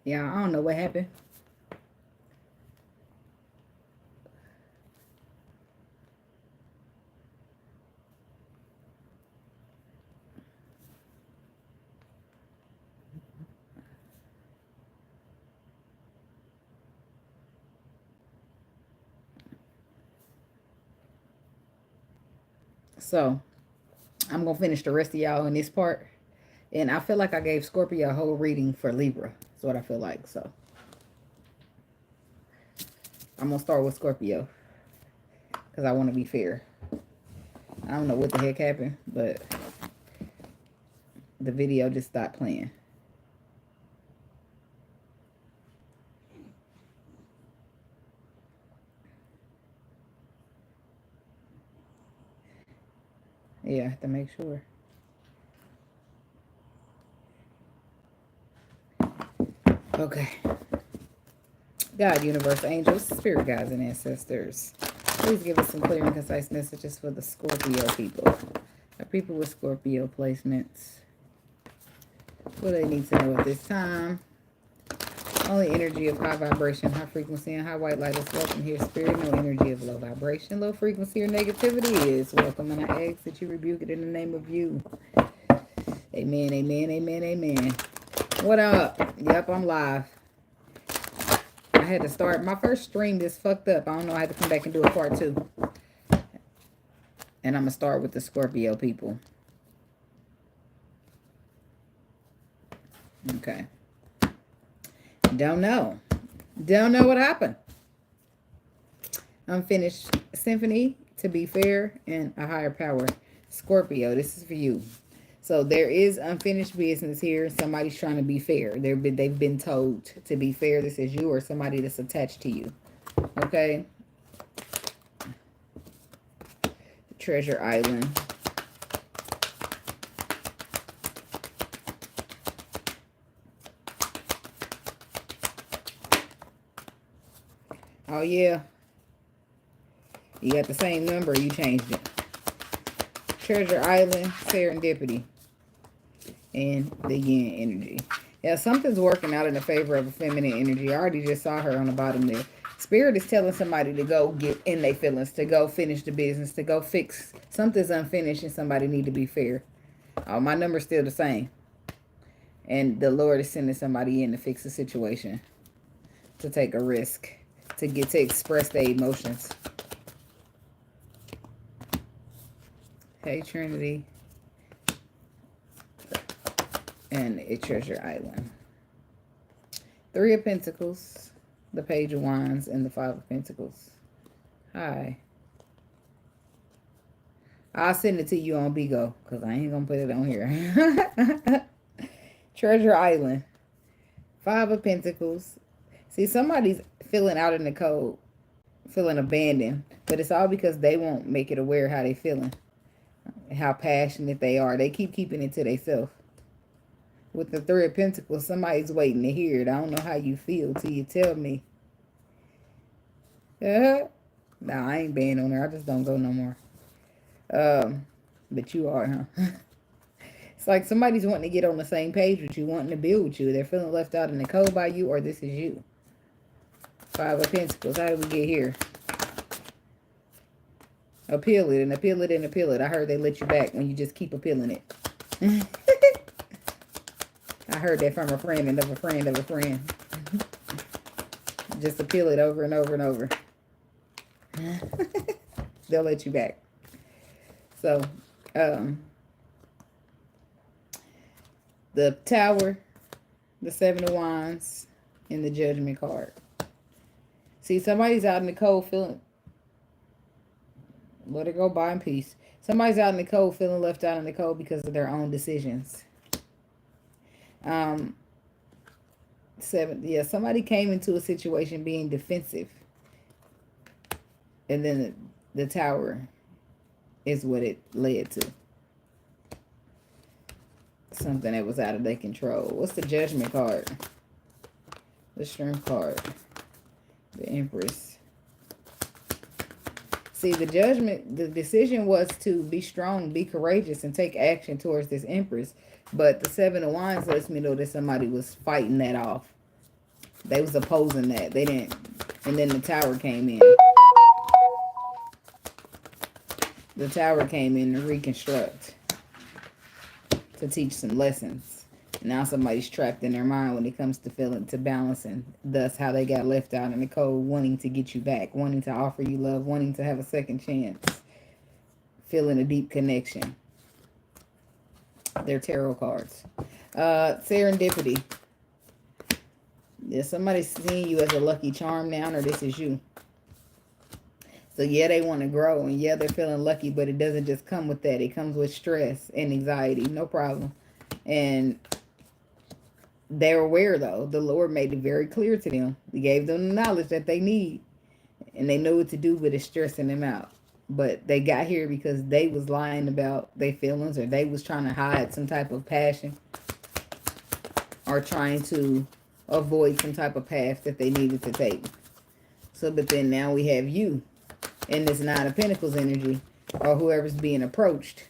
Yeah, I don't know what happened. So I'm gonna finish the rest of y'all in this part. And I feel like I gave Scorpio a whole reading for Libra. That's what I feel like. So I'm gonna start with Scorpio because I want to be fair. I don't know what the heck happened, but the video just stopped playing. Yeah, I have to make sure. Okay. God, universe, angels, spirit guides, and ancestors, please give us some clear and concise messages for the Scorpio people. Our people with Scorpio placements. What do they need to know at this time? Only energy of high vibration, high frequency, and high white light is welcome here, spirit. No energy of low vibration, low frequency, or negativity is welcome. And I ask that you rebuke it in the name of you. Amen, amen, amen, amen. What up? Yep, I'm live. I had to start. My first stream just fucked up. I don't know. I had to come back and do a part 2. And I'm going to start with the Scorpio people. Okay. Don't know. Don't know what happened. Unfinished symphony, to be fair, and a higher power. Scorpio, this is for you. So there is unfinished business here. Somebody's trying to be fair. They've been told to be fair. This is you or somebody that's attached to you. Okay. Treasure Island. Oh, yeah. You got the same number. You changed it. Treasure Island, serendipity, and the yin energy. Yeah, something's working out in the favor of a feminine energy. I already just saw her on the bottom there. Spirit is telling somebody to go get in their feelings, to go finish the business, to go fix. Something's unfinished and somebody need to be fair. Oh, my number's still the same. And the Lord is sending somebody in to fix the situation, to take a risk, to express their emotions. Hey, Trinity. And a Treasure Island. 3 of Pentacles, the Page of Wands, and the 5 of Pentacles. Hi. I'll send it to you on Bigo, because I ain't going to put it on here. Treasure Island. 5 of Pentacles. See, somebody's feeling out in the cold, feeling abandoned, but it's all because they won't make it aware how they feeling, how passionate they are. They keeping it to themselves. With the 3 of Pentacles, somebody's waiting to hear it. I don't know how you feel till you tell me. Nah, I ain't banned on her. I just don't go no more. But you are, huh? It's like somebody's wanting to get on the same page with you, wanting to build with you. They're feeling left out in the cold by you, or this is you. 5 of Pentacles. How did we get here? Appeal it and appeal it and appeal it. I heard they let you back when you just keep appealing it. I heard that from a friend and of a friend of a friend. Just appeal it over and over and over. They'll let you back. So, the Tower, the 7 of Wands, and the Judgment card. See, somebody's out in the cold feeling... Let it go by in peace. Somebody's out in the cold feeling left out in the cold because of their own decisions. 7, yeah, somebody came into a situation being defensive. And then the Tower is what it led to. Something that was out of their control. What's the Judgment card? The Strength card. The Empress. See, the judgment, the decision was to be strong, be courageous, and take action towards this Empress. But the 7 of Wands lets me know that somebody was fighting that off. They was opposing that. They didn't. And then the tower came in. The tower came in to reconstruct, to teach some lessons. Now somebody's trapped in their mind when it comes to feeling, to balancing. Thus, how they got left out in the cold, wanting to get you back, wanting to offer you love, wanting to have a second chance, feeling a deep connection. They're tarot cards. Serendipity. Is somebody seeing you as a lucky charm now, or this is you? So yeah, they want to grow, and yeah, they're feeling lucky, but it doesn't just come with that. It comes with stress and anxiety. No problem. And they're aware, though. The Lord made it very clear to them. He gave them the knowledge that they need, and they know what to do, but it's stressing them out. But they got here because they was lying about their feelings, or they was trying to hide some type of passion, or trying to avoid some type of path that they needed to take. So, but then now we have you in this Nine of Pentacles energy, or whoever's being approached.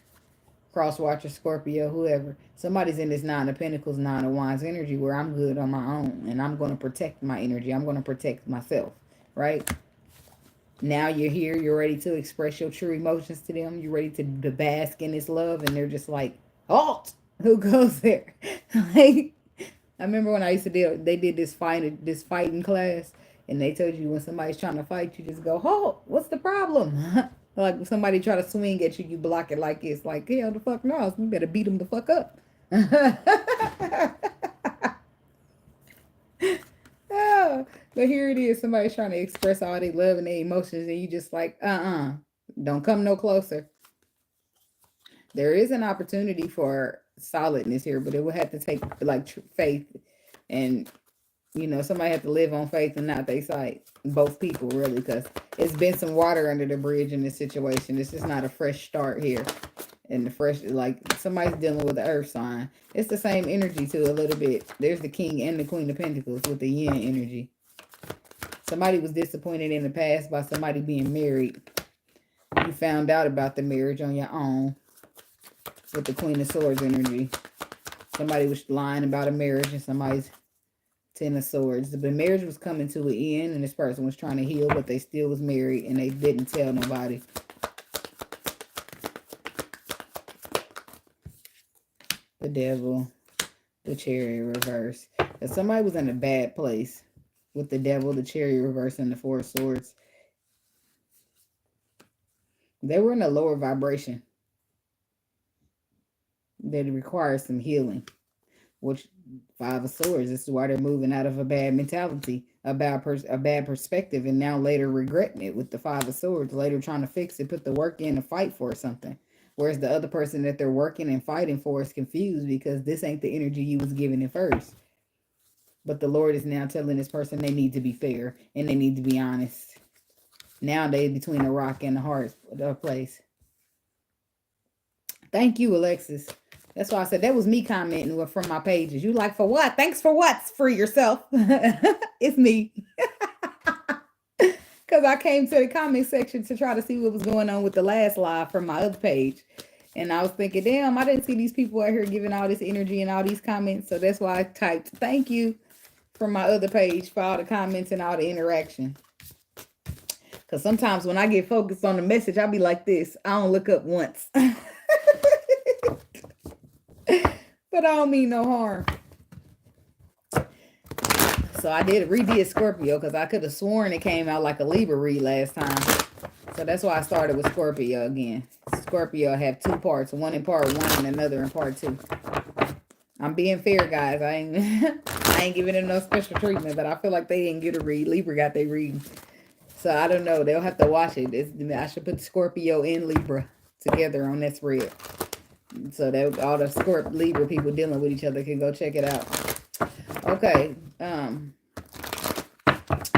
Cross-watcher, Scorpio, whoever. Somebody's in this Nine of Pentacles, Nine of Wands energy where I'm good on my own. And I'm going to protect my energy. I'm going to protect myself. Right? Now you're here. You're ready to express your true emotions to them. You're ready to bask in this love. And they're just like, halt! Who goes there? Like, I remember when I used to do, they did this fighting class. And they told you when somebody's trying to fight, you just go, halt! What's the problem? Like if somebody try to swing at you, you block it like it's like, hell the fuck no, you better beat them the fuck up. Oh, but here it is, somebody's trying to express all their love and their emotions, and you just like, don't come no closer. There is an opportunity for solidness here, but it would have to take like faith, and you know, somebody have to live on faith and not their sight. Both people, really, because it's been some water under the bridge in this situation. This is not a fresh start here. And the fresh, like, somebody's dealing with the earth sign. It's the same energy, too, a little bit. There's the king and the queen of pentacles with the yin energy. Somebody was disappointed in the past by somebody being married. You found out about the marriage on your own with the queen of swords energy. Somebody was lying about a marriage and somebody's Ten of Swords. The marriage was coming to an end and this person was trying to heal, but they still was married and they didn't tell nobody. The Devil, the Chariot reverse. If somebody was in a bad place with the Devil, the Chariot reverse, and the Four of Swords, they were in a lower vibration that requires some healing. Which Five of Swords, this is why they're moving out of a bad mentality, a bad perspective, and now later regretting it with the Five of Swords, later trying to fix it, put the work in to fight for something. Whereas the other person that they're working and fighting for is confused because this ain't the energy you was giving at first. But the Lord is now telling this person they need to be fair and they need to be honest. Now they between a rock and a hard place. Thank you, Alexis. That's why I said that was me commenting from my pages. You like, for what? Thanks for what? For yourself. It's me. Because I came to the comment section to try to see what was going on with the last live from my other page. And I was thinking, damn, I didn't see these people out here giving all this energy and all these comments. So that's why I typed thank you from my other page for all the comments and all the interaction. Because sometimes when I get focused on the message, I'll be like this. I don't look up once. But I don't mean no harm. So I redid Scorpio because I could have sworn it came out like a Libra read last time. So that's why I started with Scorpio again. Scorpio have two parts, one in part one and another in part two. I'm being fair, guys. I ain't giving them no special treatment, but I feel like they didn't get a read. Libra got their read. So I don't know. They'll have to watch it. I should put Scorpio and Libra together on that spread. So that all the Libra people dealing with each other can go check it out. Okay.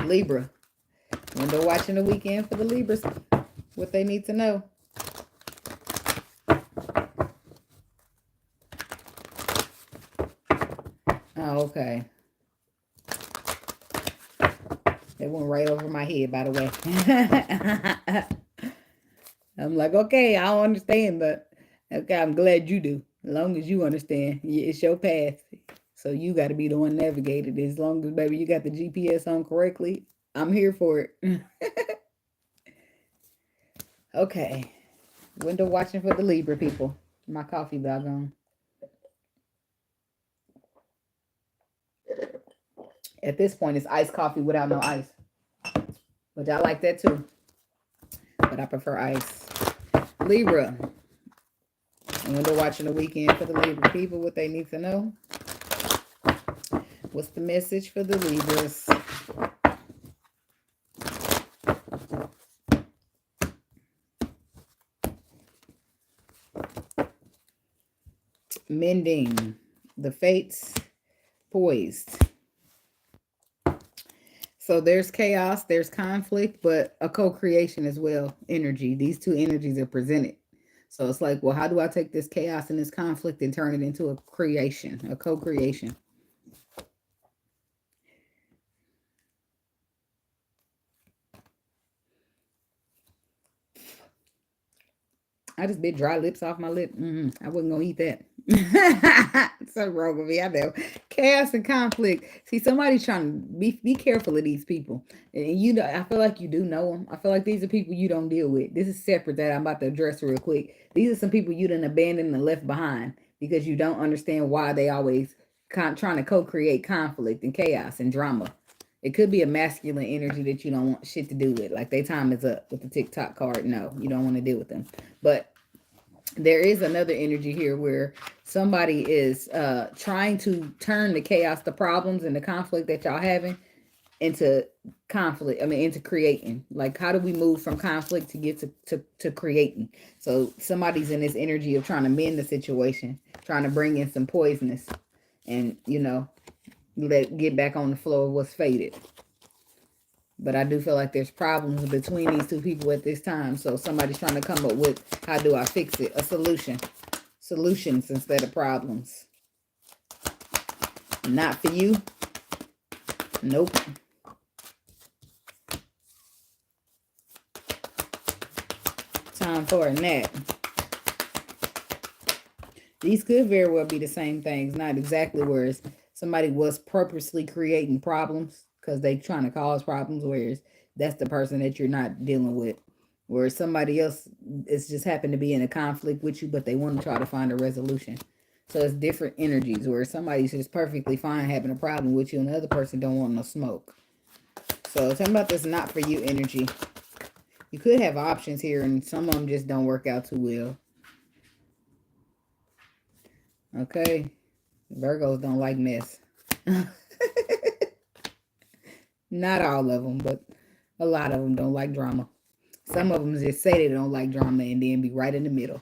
Libra. Window watching the weekend for the Libras. What they need to know. Oh, okay. It went right over my head, by the way. I'm like, okay, I don't understand, but okay, I'm glad you do. As long as you understand. It's your path. So you got to be the one navigated. As long as, baby, you got the GPS on correctly, I'm here for it. Okay. Window watching for the Libra people. My coffee bag on. At this point, it's iced coffee without no ice. But I like that too. But I prefer ice. Libra. Window watching the weekend for the Libra people. What they need to know. What's the message for the Libras? Mending. The fates poised. So there's chaos, there's conflict, but a co-creation as well. Energy. These two energies are presented. So it's like, well, how do I take this chaos and this conflict and turn it into a creation, a co-creation? I just bit dry lips off my lip. I wasn't going to eat that. So wrong with me. I know. Chaos and conflict. See, somebody's trying to be careful of these people. And you know, I feel like you do know them. I feel like these are people you don't deal with. This is separate that I'm about to address real quick. These are some people you done abandoned and left behind because you don't understand why they always trying to co-create conflict and chaos and drama. It could be a masculine energy that you don't want shit to do with. Like, their time is up with the TikTok card. No, you don't want to deal with them. But there is another energy here where somebody is trying to turn the chaos, the problems, and the conflict that y'all having into conflict. I mean, into creating. Like, how do we move from conflict to get to creating? So somebody's in this energy of trying to mend the situation, trying to bring in some poisonous, and, you know, get back on the flow of what's faded. But I do feel like there's problems between these two people at this time. So somebody's trying to come up with, how do I fix it? A solution. Solutions instead of problems. Not for you. Nope. Time for a nap. These could very well be the same things. Not exactly, whereas somebody was purposely creating problems because they trying to cause problems, whereas that's the person that you're not dealing with. Whereas somebody else is just happened to be in a conflict with you, but they want to try to find a resolution. So it's different energies, where somebody's just perfectly fine having a problem with you and the other person don't want no smoke. So tell me about this not for you energy. You could have options here, and some of them just don't work out too well. Okay. Virgos don't like mess. Not all of them, but a lot of them don't like drama. Some of them just say they don't like drama and then be right in the middle.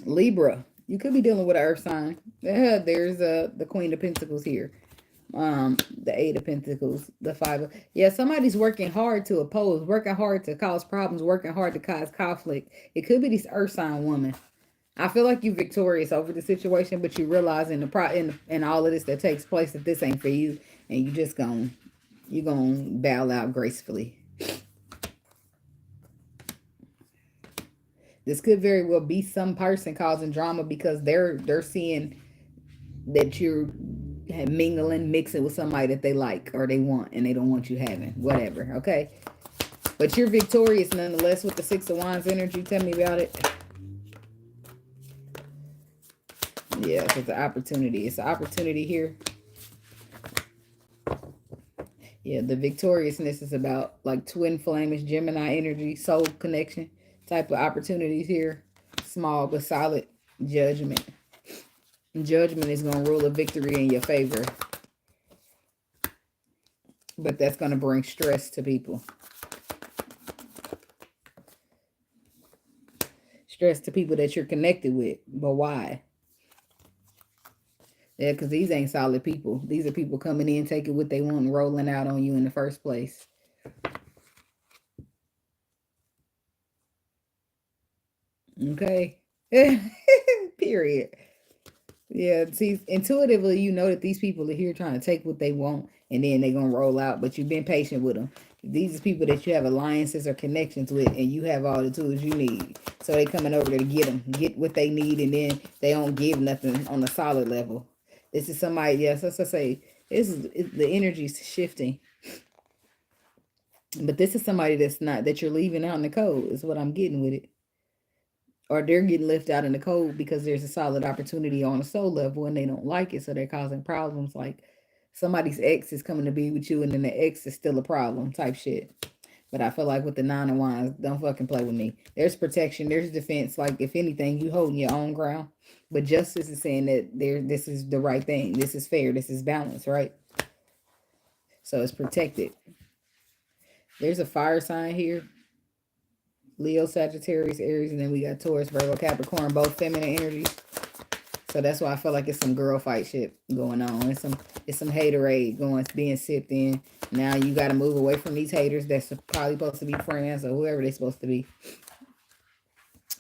Libra. You could be dealing with an earth sign. There's the Queen of Pentacles here. The Eight of Pentacles, the Five of... Yeah, somebody's working hard to oppose, working hard to cause problems, working hard to cause conflict. It could be this earth sign woman. I feel like you're victorious over the situation, but you realize in all of this that takes place that this ain't for you, and you just gonna bow out gracefully. This could very well be some person causing drama because they're seeing that you're mingling, mixing with somebody that they like or they want, and they don't want you having whatever. Okay, but you're victorious nonetheless with the Six of Wands energy. Tell me about it. Yeah, it's an opportunity. It's an opportunity here. Yeah, the victoriousness is about like twin flames, Gemini energy, soul connection type of opportunities here. Small but solid judgment. Judgment is going to rule a victory in your favor. But that's going to bring stress to people. Stress to people that you're connected with. But why? Yeah, because these ain't solid people. These are people coming in, taking what they want and rolling out on you in the first place. Okay. Period. Yeah, see, intuitively, you know that these people are here trying to take what they want, and then they're going to roll out, but you've been patient with them. These are people that you have alliances or connections with, and you have all the tools you need. So they coming over there to get what they need, and then they don't give nothing on a solid level. This is somebody, yes, as I say, the energy's shifting. But this is somebody that's not, that you're leaving out in the cold, is what I'm getting with it. Or they're getting left out in the cold because there's a solid opportunity on a soul level and they don't like it, so they're causing problems. Like somebody's ex is coming to be with you, and then the ex is still a problem type shit. But I feel like with the 9 of Wands, don't fucking play with me. There's protection, there's defense. Like if anything, you holding your own ground. But justice is saying that this is the right thing. This is fair. This is balance, right? So it's protected. There's a fire sign here. Leo, Sagittarius, Aries, and then we got Taurus, Virgo, Capricorn, both feminine energies. So that's why I feel like it's some girl fight shit going on. It's some haterade being sipped in. Now you got to move away from these haters that's probably supposed to be friends or whoever they're supposed to be.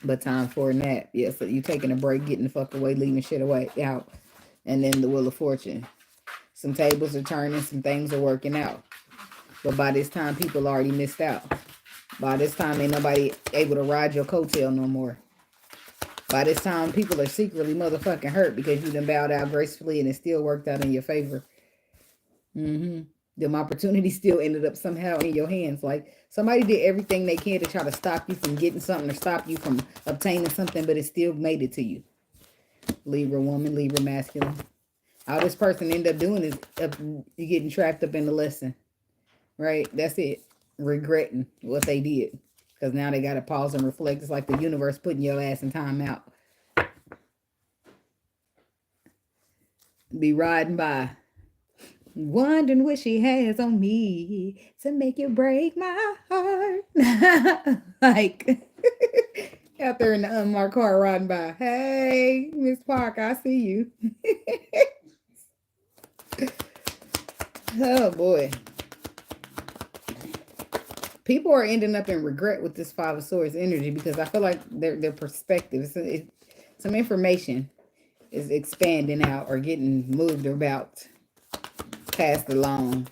But time for a nap. Yeah, so you taking a break, getting the fuck away, leaving shit away out. And then the Wheel of Fortune. Some tables are turning, some things are working out. But by this time, people already missed out. By this time, ain't nobody able to ride your coattail no more. By this time, people are secretly motherfucking hurt because you done bowed out gracefully and it still worked out in your favor. Them opportunities still ended up somehow in your hands. Like somebody did everything they can to try to stop you from getting something or stop you from obtaining something, but it still made it to you. Libra woman, Libra masculine. All this person end up doing is you getting trapped up in the lesson. Right? That's it. Regretting what they did. Because now they got to pause and reflect. It's like the universe putting your ass in time out. Be riding by. Wondering what she has on me to make it break my heart. Like, out there in the unmarked car riding by. Hey, Miss Park, I see you. Oh, boy. People are ending up in regret with this Five of Swords energy because I feel like their perspective, some information is expanding out or getting moved about, passed along.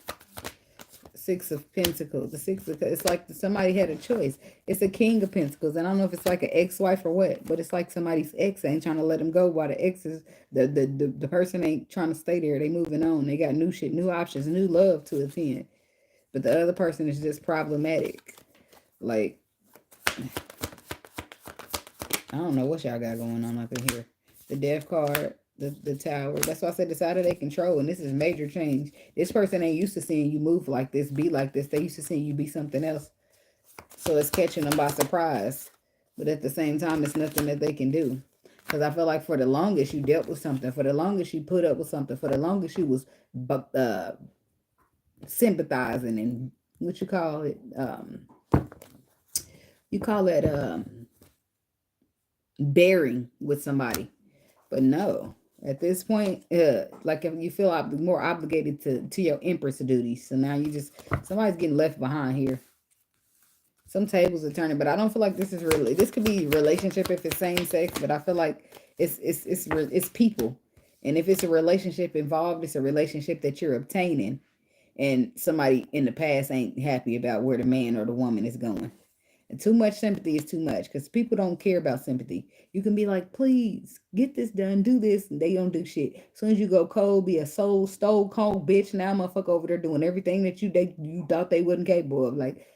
Six of Pentacles. It's like somebody had a choice. It's a King of Pentacles. And I don't know if it's like an ex-wife or what, but it's like somebody's ex ain't trying to let them go while the ex is, the person ain't trying to stay there. They moving on. They got new shit, new options, new love to attend. But the other person is just problematic. Like, I don't know what y'all got going on up in here. The Death card, the Tower. That's why I said it's out of their control. And this is major change. This person ain't used to seeing you move like this, be like this. They used to seeing you be something else. So it's catching them by surprise. But at the same time, it's nothing that they can do. Because I feel like for the longest you dealt with something, for the longest you put up with something, for the longest you was sympathizing and what you call it, bearing with somebody. But no, at this point, like if you feel more obligated to your Empress duties. So now somebody's getting left behind here. Some tables are turning, but I don't feel like this is really, this could be relationship if it's same sex, but I feel like it's people. And if it's a relationship involved, it's a relationship that you're obtaining. And somebody in the past ain't happy about where the man or the woman is going. And too much sympathy is too much because people don't care about sympathy. You can be like, please, get this done, do this, and they don't do shit. As soon as you go cold, be a stone cold bitch, now motherfucker over there doing everything that you thought they wasn't capable of. Like,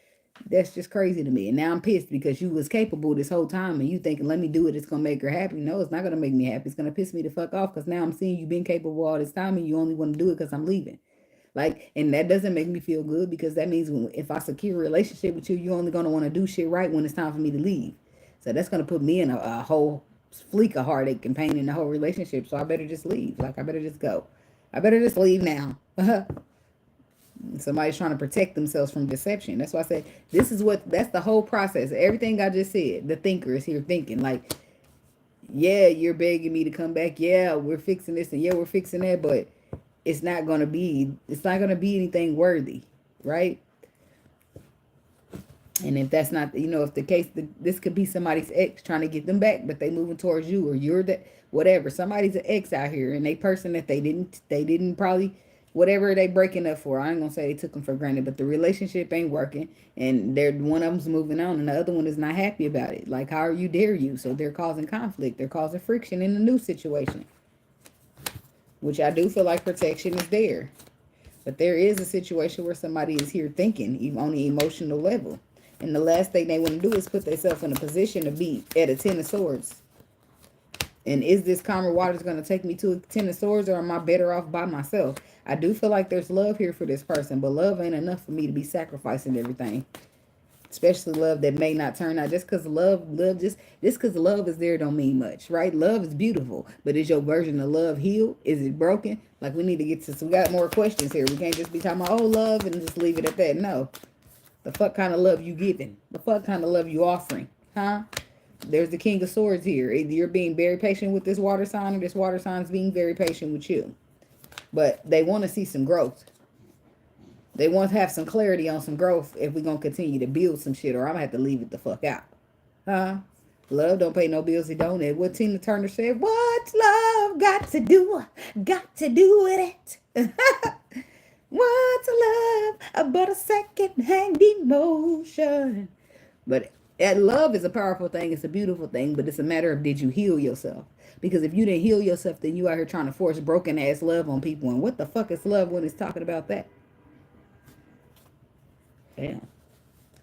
that's just crazy to me. And now I'm pissed because you was capable this whole time and you thinking, let me do it, it's going to make her happy. No, it's not going to make me happy. It's going to piss me the fuck off because now I'm seeing you been capable all this time and you only want to do it because I'm leaving. Like, and that doesn't make me feel good because that means if I secure a relationship with you, you're only going to want to do shit right when it's time for me to leave. So that's going to put me in a whole fleek of heartache and pain in the whole relationship. So I better just leave. Like, I better just go. I better just leave now. Somebody's trying to protect themselves from deception. That's why I say that's the whole process. Everything I just said, the thinker is here thinking like, yeah, you're begging me to come back. Yeah, we're fixing this and yeah, we're fixing that. But it's not going to be anything worthy, right? And if that's not, if the case, this could be somebody's ex trying to get them back, but they moving towards you or you're that, whatever. Somebody's an ex out here and they person that they didn't probably Whatever they breaking up for, I ain't gonna say they took them for granted, but the relationship ain't working, and they're one of them's moving on, and the other one is not happy about it. Like, how are you dare you? So they're causing conflict. They're causing friction in the new situation, which I do feel like protection is there. But there is a situation where somebody is here thinking on the emotional level. And the last thing they want to do is put themselves in a position to be at a 10 of swords. And is this calmer waters going to take me to a 10 of swords, or am I better off by myself? I do feel like there's love here for this person, but love ain't enough for me to be sacrificing everything. Especially love that may not turn out. Just because just because love is there don't mean much, right? Love is beautiful, but is your version of love healed? Is it broken? Like, we need to get to some, we got more questions here. We can't just be talking about, oh, love, and just leave it at that. No. The fuck kind of love you giving? The fuck kind of love you offering? Huh? There's the King of Swords here. Either you're being very patient with this water sign, or this water sign is being very patient with you. But they want to see some growth. They want to have some clarity on some growth if we're going to continue to build some shit, or I'm going to have to leave it the fuck out. Huh? Love don't pay no bills, it don't. And what Tina Turner said, what's love got to do with it? What's love but a second-hand emotion? But love is a powerful thing. It's a beautiful thing, but it's a matter of, did you heal yourself? Because if you didn't heal yourself, then you out here trying to force broken-ass love on people. And what the fuck is love when it's talking about that? Damn.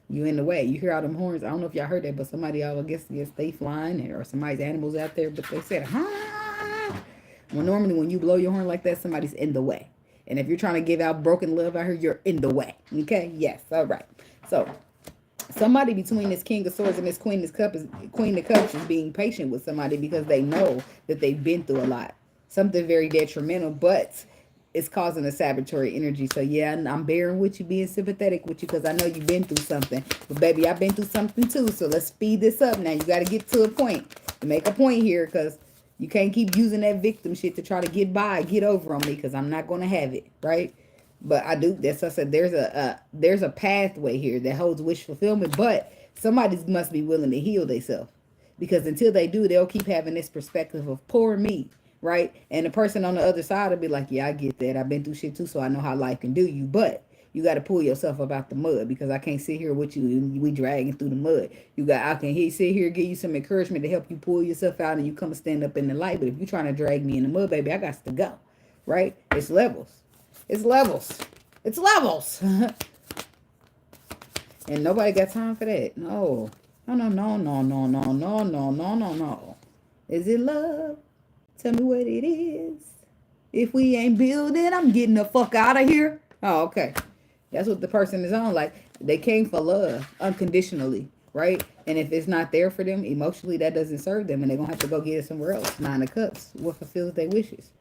You in the way. You hear all them horns. I don't know if y'all heard that, but somebody, I guess they flying, or somebody's animals out there, but they said, huh? Well, normally when you blow your horn like that, somebody's in the way. And if you're trying to give out broken love out here, you're in the way. Okay? Yes. All right. So, somebody between this King of Swords and this Queen of Cups is being patient with somebody because they know that they've been through a lot. Something very detrimental, but it's causing a saboteur energy. So, yeah, I'm bearing with you, being sympathetic with you, because I know you've been through something. But, baby, I've been through something, too. So, let's speed this up now. You got to get to a point. Make a point here, because you can't keep using that victim shit to try to get over on me, because I'm not going to have it, right? But I do, that's what I said, there's a pathway here that holds wish fulfillment, but somebody must be willing to heal themselves. Because until they do, they'll keep having this perspective of poor me, right? And the person on the other side will be like, yeah, I get that. I've been through shit too, so I know how life can do you. But you got to pull yourself up out the mud, because I can't sit here with you and we dragging through the mud. I can sit here, give you some encouragement to help you pull yourself out, and you come and stand up in the light. But if you're trying to drag me in the mud, baby, I got to go, right? It's levels. It's levels. It's levels. And nobody got time for that. No. No. Is it love? Tell me what it is. If we ain't building, I'm getting the fuck out of here. Oh, okay. That's what the person is on. Like, they came for love unconditionally, right? And if it's not there for them emotionally, that doesn't serve them, and they're going to have to go get it somewhere else. 9 of Cups. What fulfills their wishes?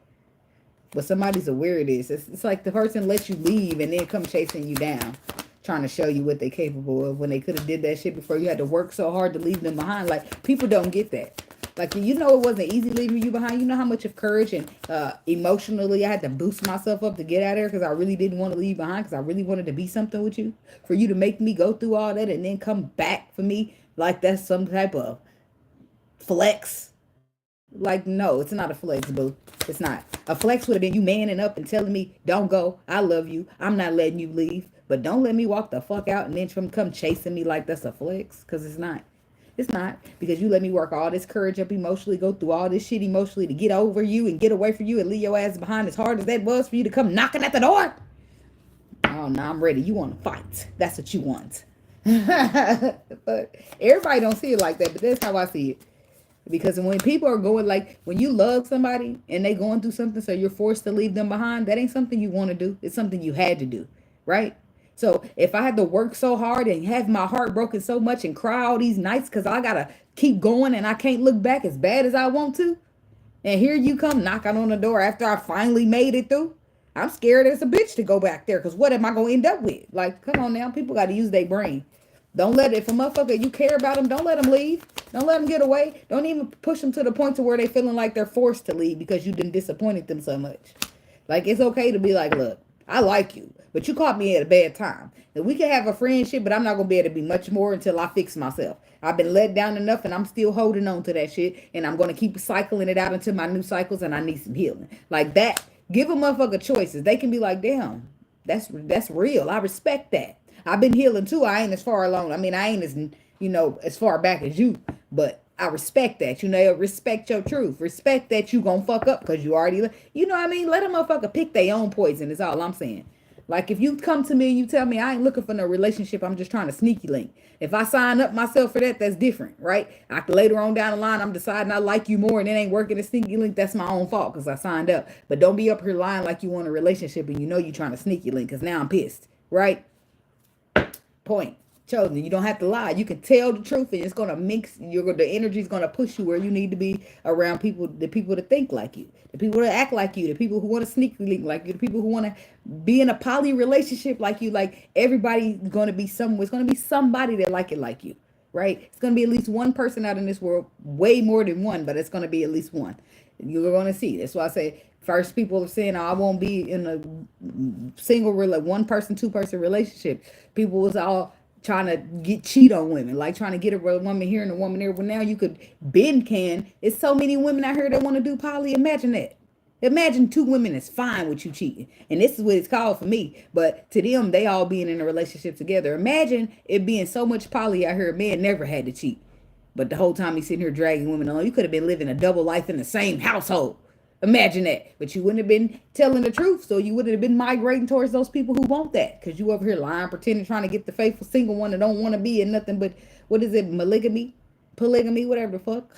But somebody's aware of this. It's like the person lets you leave and then come chasing you down, trying to show you what they're capable of, when they could have did that shit before. You had to work so hard to leave them behind. Like, people don't get that. Like, you know, it wasn't easy leaving you behind. You know how much of courage and emotionally I had to boost myself up to get out of there, because I really didn't want to leave behind, because I really wanted to be something with you. For you to make me go through all that and then come back for me like that's some type of flex. Like, no, it's not a flex, boo. It's not. A flex would have been you manning up and telling me, don't go. I love you. I'm not letting you leave. But don't let me walk the fuck out and then come chasing me like that's a flex. Because it's not. It's not. Because you let me work all this courage up emotionally, go through all this shit emotionally to get over you and get away from you and leave your ass behind, as hard as that was for you to come knocking at the door. Oh, no, I'm ready. You want to fight. That's what you want. But everybody don't see it like that. But that's how I see it. Because when people are going, like, when you love somebody and they going through something, so you're forced to leave them behind, that ain't something you want to do. It's something you had to do, right? So if I had to work so hard and have my heart broken so much and cry all these nights because I got to keep going and I can't look back as bad as I want to, and here you come knocking on the door after I finally made it through, I'm scared as a bitch to go back there, because what am I going to end up with? Like, come on now. People got to use their brain. Don't let it, if a motherfucker, you care about them, don't let them leave. Don't let them get away. Don't even push them to the point to where they feeling like they're forced to leave because you done disappointed them so much. Like, it's okay to be like, look, I like you, but you caught me at a bad time. And we can have a friendship, but I'm not going to be able to be much more until I fix myself. I've been let down enough, and I'm still holding on to that shit, and I'm going to keep cycling it out into my new cycles, and I need some healing. Like that, Give a motherfucker choices. They can be like, damn, that's real. I respect that. I've been healing too. I ain't as far along. I mean, I ain't as, as far back as you, but I respect that. Respect your truth. Respect that you gonna fuck up because you already, what I mean? Let a motherfucker pick their own poison is all I'm saying. Like if you come to me and you tell me I ain't looking for no relationship, I'm just trying to sneaky link. If I sign up myself for that, that's different, right? After later on down the line, I'm deciding I like you more and it ain't working a sneaky link. That's my own fault because I signed up. But don't be up here lying like you want a relationship and you trying to sneaky link because now I'm pissed, right? Point. Chosen. You don't have to lie. You can tell the truth and it's gonna mix. The energy's gonna push you where you need to be around people, the people that think like you, the people that act like you, the people who want to sneak link like you, the people who want to be in a poly relationship like you. Like everybody's gonna be somewhere. It's gonna be somebody that like it like you, right? It's gonna be at least one person out in this world, way more than one, but it's gonna be at least one. You're gonna see. That's why I say first people are saying, oh, I won't be in a single, one person, two-person relationship. People was all trying to cheat on women, like trying to get a woman here and a woman there. But now you could can. It's so many women out here that want to do poly. Imagine that. Imagine two women is fine with you cheating. And this is what it's called for me. But to them, they all being in a relationship together. Imagine it being so much poly out here, a man never had to cheat. But the whole time he's sitting here dragging women along, you could have been living a double life in the same household. Imagine that. But you wouldn't have been telling the truth. So you wouldn't have been migrating towards those people who want that. Because you over here lying, pretending, trying to get the faithful single one that don't want to be in nothing but, what is it, polygamy, whatever the fuck.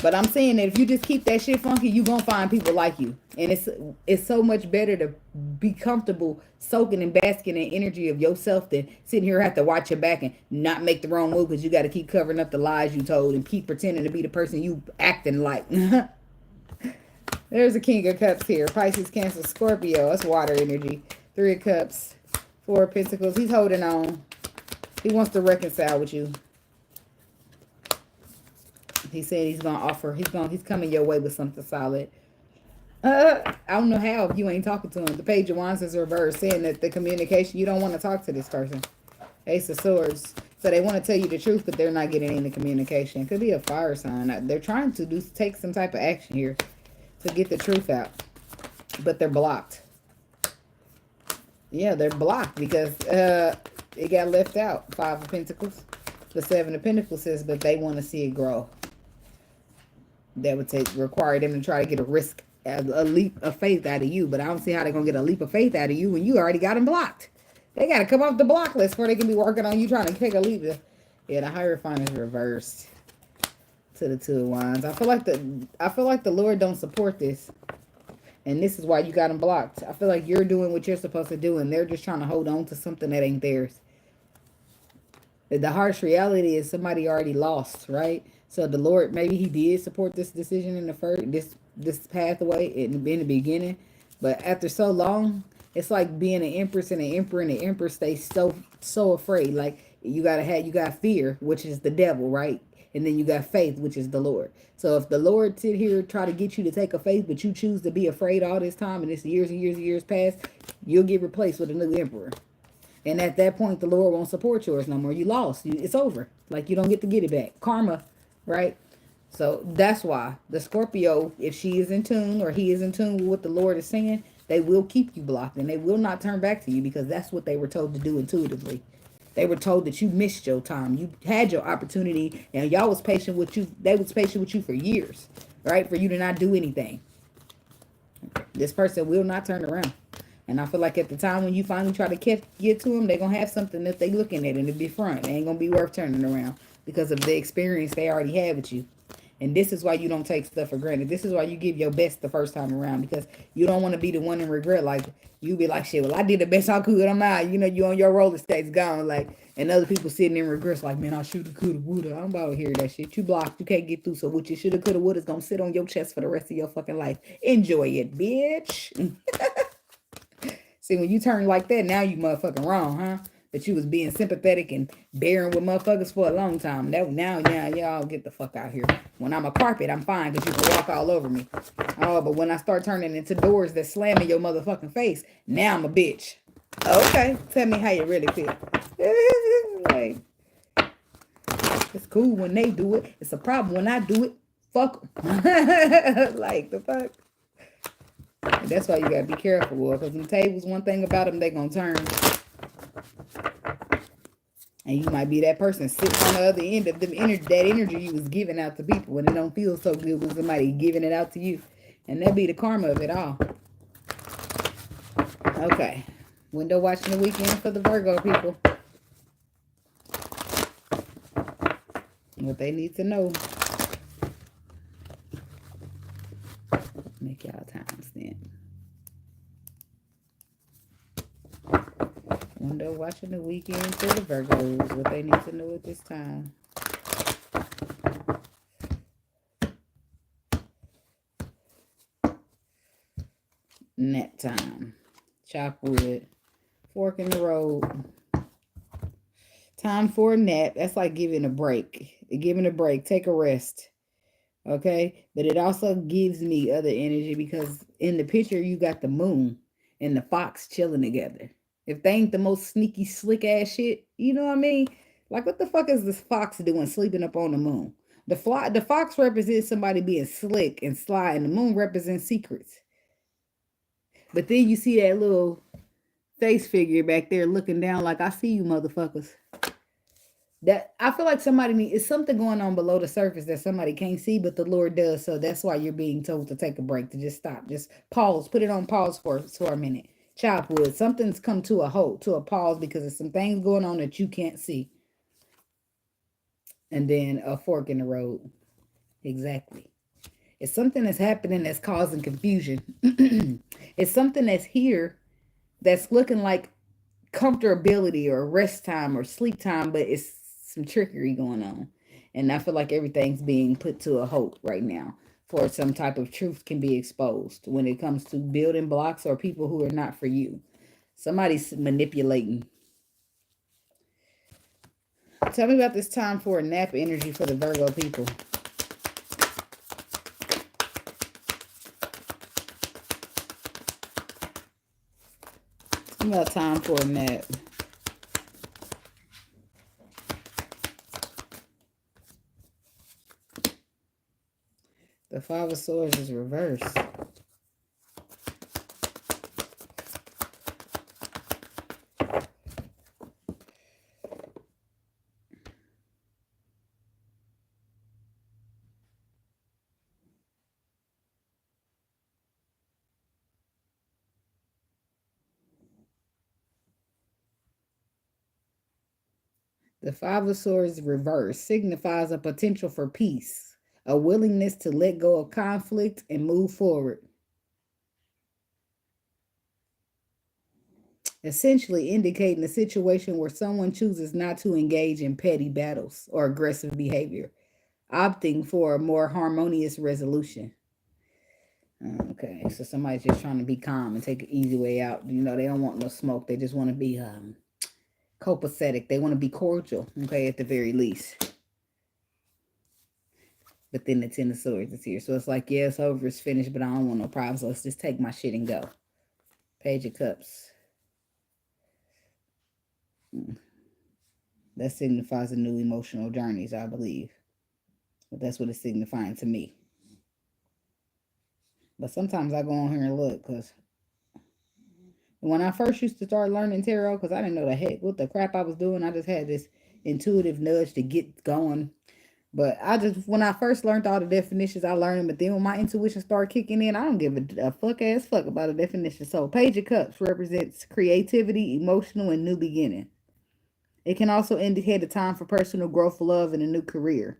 But I'm saying that if you just keep that shit funky, you gonna find people like you. And it's so much better to be comfortable soaking and basking in energy of yourself than sitting here have to watch your back and not make the wrong move because you got to keep covering up the lies you told and keep pretending to be the person you acting like. There's a King of Cups here. Pisces, Cancer, Scorpio. That's water energy. 3 of Cups. 4 of Pentacles. He's holding on. He wants to reconcile with you. He said he's gonna offer. He's coming your way with something solid. I don't know how if you ain't talking to him. The Page of Wands is reversed, saying that the communication, you don't want to talk to this person. Ace of Swords. So they want to tell you the truth, but they're not getting any communication. Could be a fire sign. They're trying to take some type of action here to get the truth out, but they're blocked. Yeah, they're blocked because it got left out. 5 of Pentacles. The 7 of Pentacles says, but they want to see it grow. That would require them to try to get a leap of faith out of you. But I don't see how they're going to get a leap of faith out of you when you already got them blocked. They got to come off the block list before they can be working on you trying to take a leap. Yeah, the Hierophant is reversed to the 2 of Wands. I feel like the Lord don't support this. And this is why you got them blocked. I feel like you're doing what you're supposed to do and they're just trying to hold on to something that ain't theirs. The harsh reality is somebody already lost, right? So the Lord, maybe he did support this decision in the first, this pathway in the beginning. But after so long, it's like being an empress and an emperor, and the emperor stays so afraid. Like you got fear, which is the devil, right? And then you got faith, which is the Lord. So if the Lord sit here try to get you to take a faith, but you choose to be afraid all this time, and it's years and years and years past, you'll get replaced with a new emperor. And at that point, the Lord won't support yours no more. You lost. It's over. Like you don't get to get it back. Karma. Right? So that's why the Scorpio, if she is in tune or he is in tune with what the Lord is saying, they will keep you blocked and they will not turn back to you because that's what they were told to do intuitively. They were told that you missed your time. You had your opportunity and y'all was patient with you. They was patient with you for years, right? For you to not do anything. This person will not turn around. And I feel like at the time when you finally try to get to them, they're going to have something that they looking at in the front. It ain't going to be worth turning around. Because of the experience they already had with you. And this is why you don't take stuff for granted. This is why you give your best the first time around. Because you don't want to be the one in regret. Like, you be like, shit, well, I did the best I could. I'm out. You on your roller skates gone. Like, and other people sitting in regrets like, man, I shoulda, coulda, woulda. I'm about to hear that shit. You blocked. You can't get through. So what you shoulda, coulda, woulda is going to sit on your chest for the rest of your fucking life. Enjoy it, bitch. See, when you turn like that, now you motherfucking wrong, huh? That you was being sympathetic and bearing with motherfuckers for a long time. Now, y'all get the fuck out here. When I'm a carpet, I'm fine because you can walk all over me. Oh, but when I start turning into doors that slam in your motherfucking face, now I'm a bitch. Okay, tell me how you really feel. Like, it's cool when they do it. It's a problem when I do it. Fuck 'em. Like, the fuck? And that's why you gotta be careful, boy, because them tables, one thing about them, they gonna turn. And you might be that person sitting on the other end of that energy you was giving out to people when it don't feel so good with somebody giving it out to you. And that'd be the karma of it all. Okay. Window watching the weekend for the Virgo people. What they need to know. Make y'all times then. Window watching the weekend for the Virgos. What they need to know at this time. Nap time. Chop wood. Fork in the road. Time for a nap. That's like giving a break. Giving a break. Take a rest. Okay? But it also gives me other energy because in the picture you got the moon and the fox chilling together. If they ain't the most sneaky, slick ass shit, you know what I mean? Like, what the fuck is this fox doing sleeping up on the moon? The fox represents somebody being slick and sly, and the moon represents secrets. But then you see that little face figure back there looking down like, I see you motherfuckers. That I feel like it's something going on below the surface that somebody can't see, but the Lord does. So that's why you're being told to take a break, to just stop, just pause, put it on pause for a minute. Chop wood. Something's come to a halt, to a pause, because there's some things going on that you can't see. And then a fork in the road. Exactly. It's something that's happening that's causing confusion. It's something that's here that's looking like comfortability or rest time or sleep time, but it's some trickery going on. And I feel like everything's being put to a halt right now for some type of truth can be exposed when it comes to building blocks or people who are not for you. Somebody's manipulating. Tell me about this time for a nap energy for the Virgo people. Tell me about time for a nap. The Five of Swords is reversed. The Five of Swords reverse signifies a potential for peace, a willingness to let go of conflict and move forward. Essentially indicating a situation where someone chooses not to engage in petty battles or aggressive behavior, opting for a more harmonious resolution. Okay, so somebody's just trying to be calm and take an easy way out. You know, they don't want no smoke. They just want to be copacetic. They want to be cordial, okay, at the very least. But then the Ten of Swords is here. So it's like, yeah, it's over, it's finished, but I don't want no problems. So let's just take my shit and go. Page of Cups. That signifies a new emotional journeys, I believe. But that's what it's signifying to me. But sometimes I go on here and look, because when I first used to start learning tarot, because I didn't know the heck what the crap I was doing, I just had this intuitive nudge to get going. But when I first learned all the definitions, I learned them. But then when my intuition started kicking in, I don't give a fuck about a definition. So Page of Cups represents creativity, emotional, and new beginning. It can also indicate a time for personal growth, love, and a new career.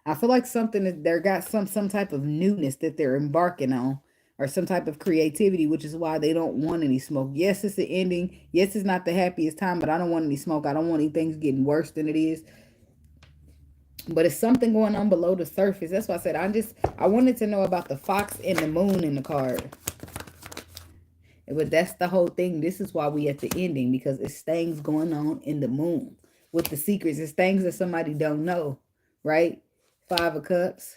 I feel like something that they're got some type of newness that they're embarking on, or some type of creativity, which is why they don't want any smoke. Yes, it's the ending. Yes, it's not the happiest time, but I don't want any smoke. I don't want any things getting worse than it is. But it's something going on below the surface. That's why I said I wanted to know about the fox and the moon in the card. But that's the whole thing. This is why we at the ending, because it's things going on in the moon with the secrets. It's things that somebody don't know, right? Five of Cups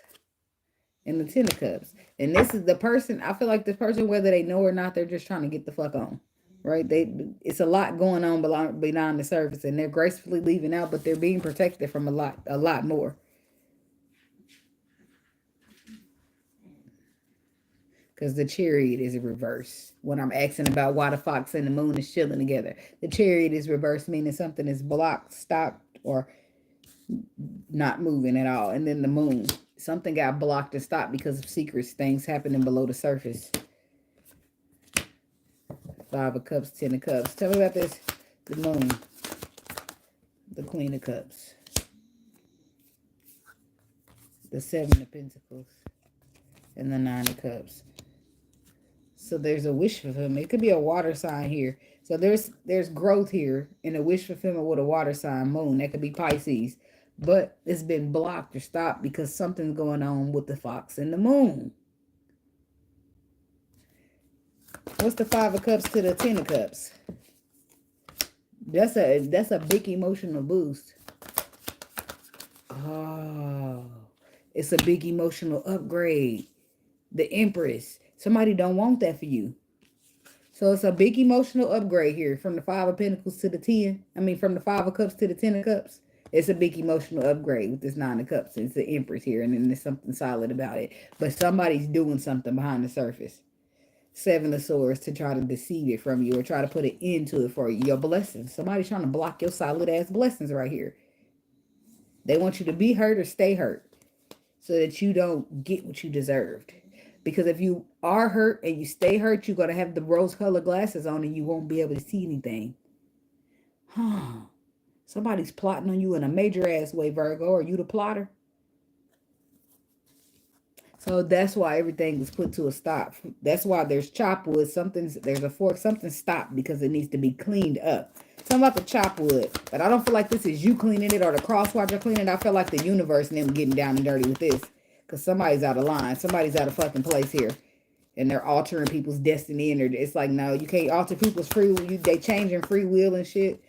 and the Ten of Cups. And this is the person, I feel like the person, whether they know or not, they're just trying to get the fuck on, right? It's a lot going on behind the surface, and they're gracefully leaving out, but they're being protected from a lot more. Because the Chariot is reversed. When I'm asking about why the fox and the moon is chilling together, the Chariot is reversed, meaning something is blocked, stopped, or not moving at all. And then the moon, something got blocked and stopped because of secrets, things happening below the surface. 5 of Cups, 10 of Cups. Tell me about this. The moon, the Queen of Cups, the 7 of Pentacles, and the 9 of Cups. So there's a wish fulfillment. It could be a water sign here. So there's growth here in a wish fulfillment with a water sign, moon. That could be Pisces. But it's been blocked or stopped because something's going on with the fox and the moon. What's the 5 of Cups to the 10 of Cups? That's a big emotional boost. Oh, it's a big emotional upgrade. The Empress. Somebody don't want that for you. So it's a big emotional upgrade here from the 5 of Pentacles to the 10. I mean, from the 5 of Cups to the 10 of Cups. It's a big emotional upgrade with this 9 of Cups. It's the Empress here, and then there's something solid about it. But somebody's doing something behind the surface. 7 of Swords to try to deceive it from you or try to put an end to it for you. Your blessings. Somebody's trying to block your solid ass blessings right here. They want you to be hurt or stay hurt so that you don't get what you deserved. Because if you are hurt and you stay hurt, you're going to have the rose-colored glasses on and you won't be able to see anything. Somebody's plotting on you in a major-ass way, Virgo. Are you the plotter? So that's why everything is put to a stop. That's why there's chop wood. There's a fork. Something stopped because it needs to be cleaned up. Something about the chop wood. But I don't feel like this is you cleaning it or the crosswatcher cleaning it. I feel like the universe and them getting down and dirty with this. Because somebody's out of line. Somebody's out of fucking place here. And they're altering people's destiny. And it's like, no, you can't alter people's free will. They changing free will and shit.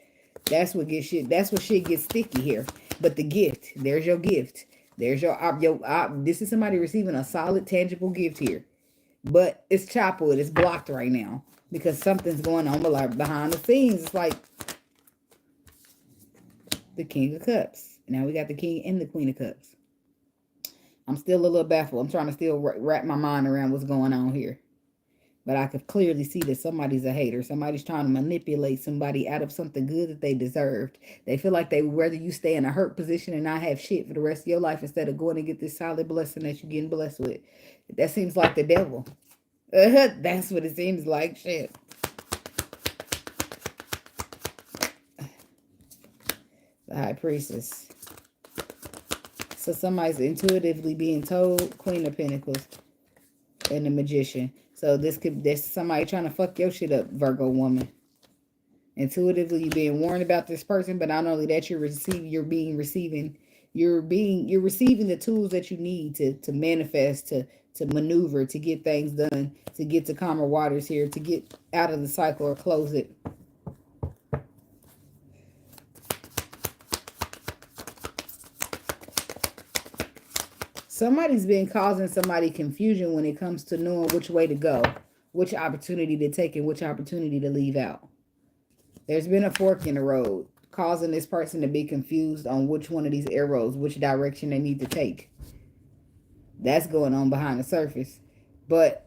That's what gets shit. That's what shit gets sticky here. But the gift. There's your gift. There's this is somebody receiving a solid, tangible gift here. But it's chop wood. It's blocked right now. Because something's going on behind the scenes. It's like the King of Cups. Now we got the King and the Queen of Cups. I'm still a little baffled. I'm trying to still wrap my mind around what's going on here. But I could clearly see that somebody's a hater. Somebody's trying to manipulate somebody out of something good that they deserved. They feel like they would rather you stay in a hurt position and not have shit for the rest of your life instead of going and get this solid blessing that you're getting blessed with. That seems like the devil. That's what it seems like. Shit. The High Priestess. So somebody's intuitively being told, Queen of Pentacles and the Magician. So there's somebody trying to fuck your shit up, Virgo woman. Intuitively, you're being warned about this person, but not only that, you're receiving the tools that you need to manifest, to maneuver, to get things done, to get to calmer waters here, to get out of the cycle or close it. Somebody's been causing somebody confusion when it comes to knowing which way to go, which opportunity to take and which opportunity to leave out. There's been a fork in the road, causing this person to be confused on which one of these arrows, which direction they need to take. That's going on behind the surface. But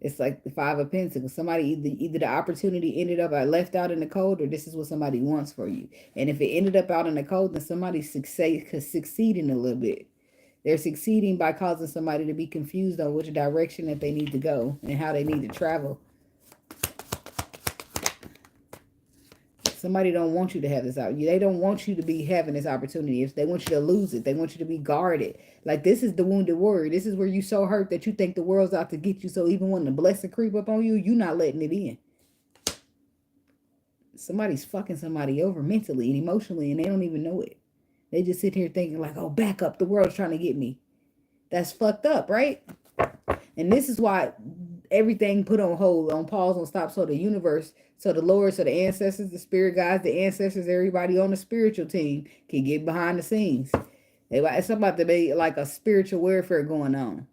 it's like the 5 of Pentacles. Somebody either the opportunity ended up left out in the cold, or this is what somebody wants for you. And if it ended up out in the cold, then somebody's succeeding a little bit. They're succeeding by causing somebody to be confused on which direction that they need to go and how they need to travel. Somebody don't want you to have this out. They don't want you to be having this opportunity. If they want you to lose it, they want you to be guarded. Like, this is the wounded warrior. This is where you so hurt that you think the world's out to get you. So even when the blessing creep up on you, you're not letting it in. Somebody's fucking somebody over mentally and emotionally, and they don't even know it. They just sit here thinking like, oh, back up. The world's trying to get me. That's fucked up, right? And this is why everything put on hold, on pause, on stop, so the universe, so the Lord, so the ancestors, the spirit guides, the ancestors, everybody on the spiritual team can get behind the scenes. It's about to be like a spiritual warfare going on.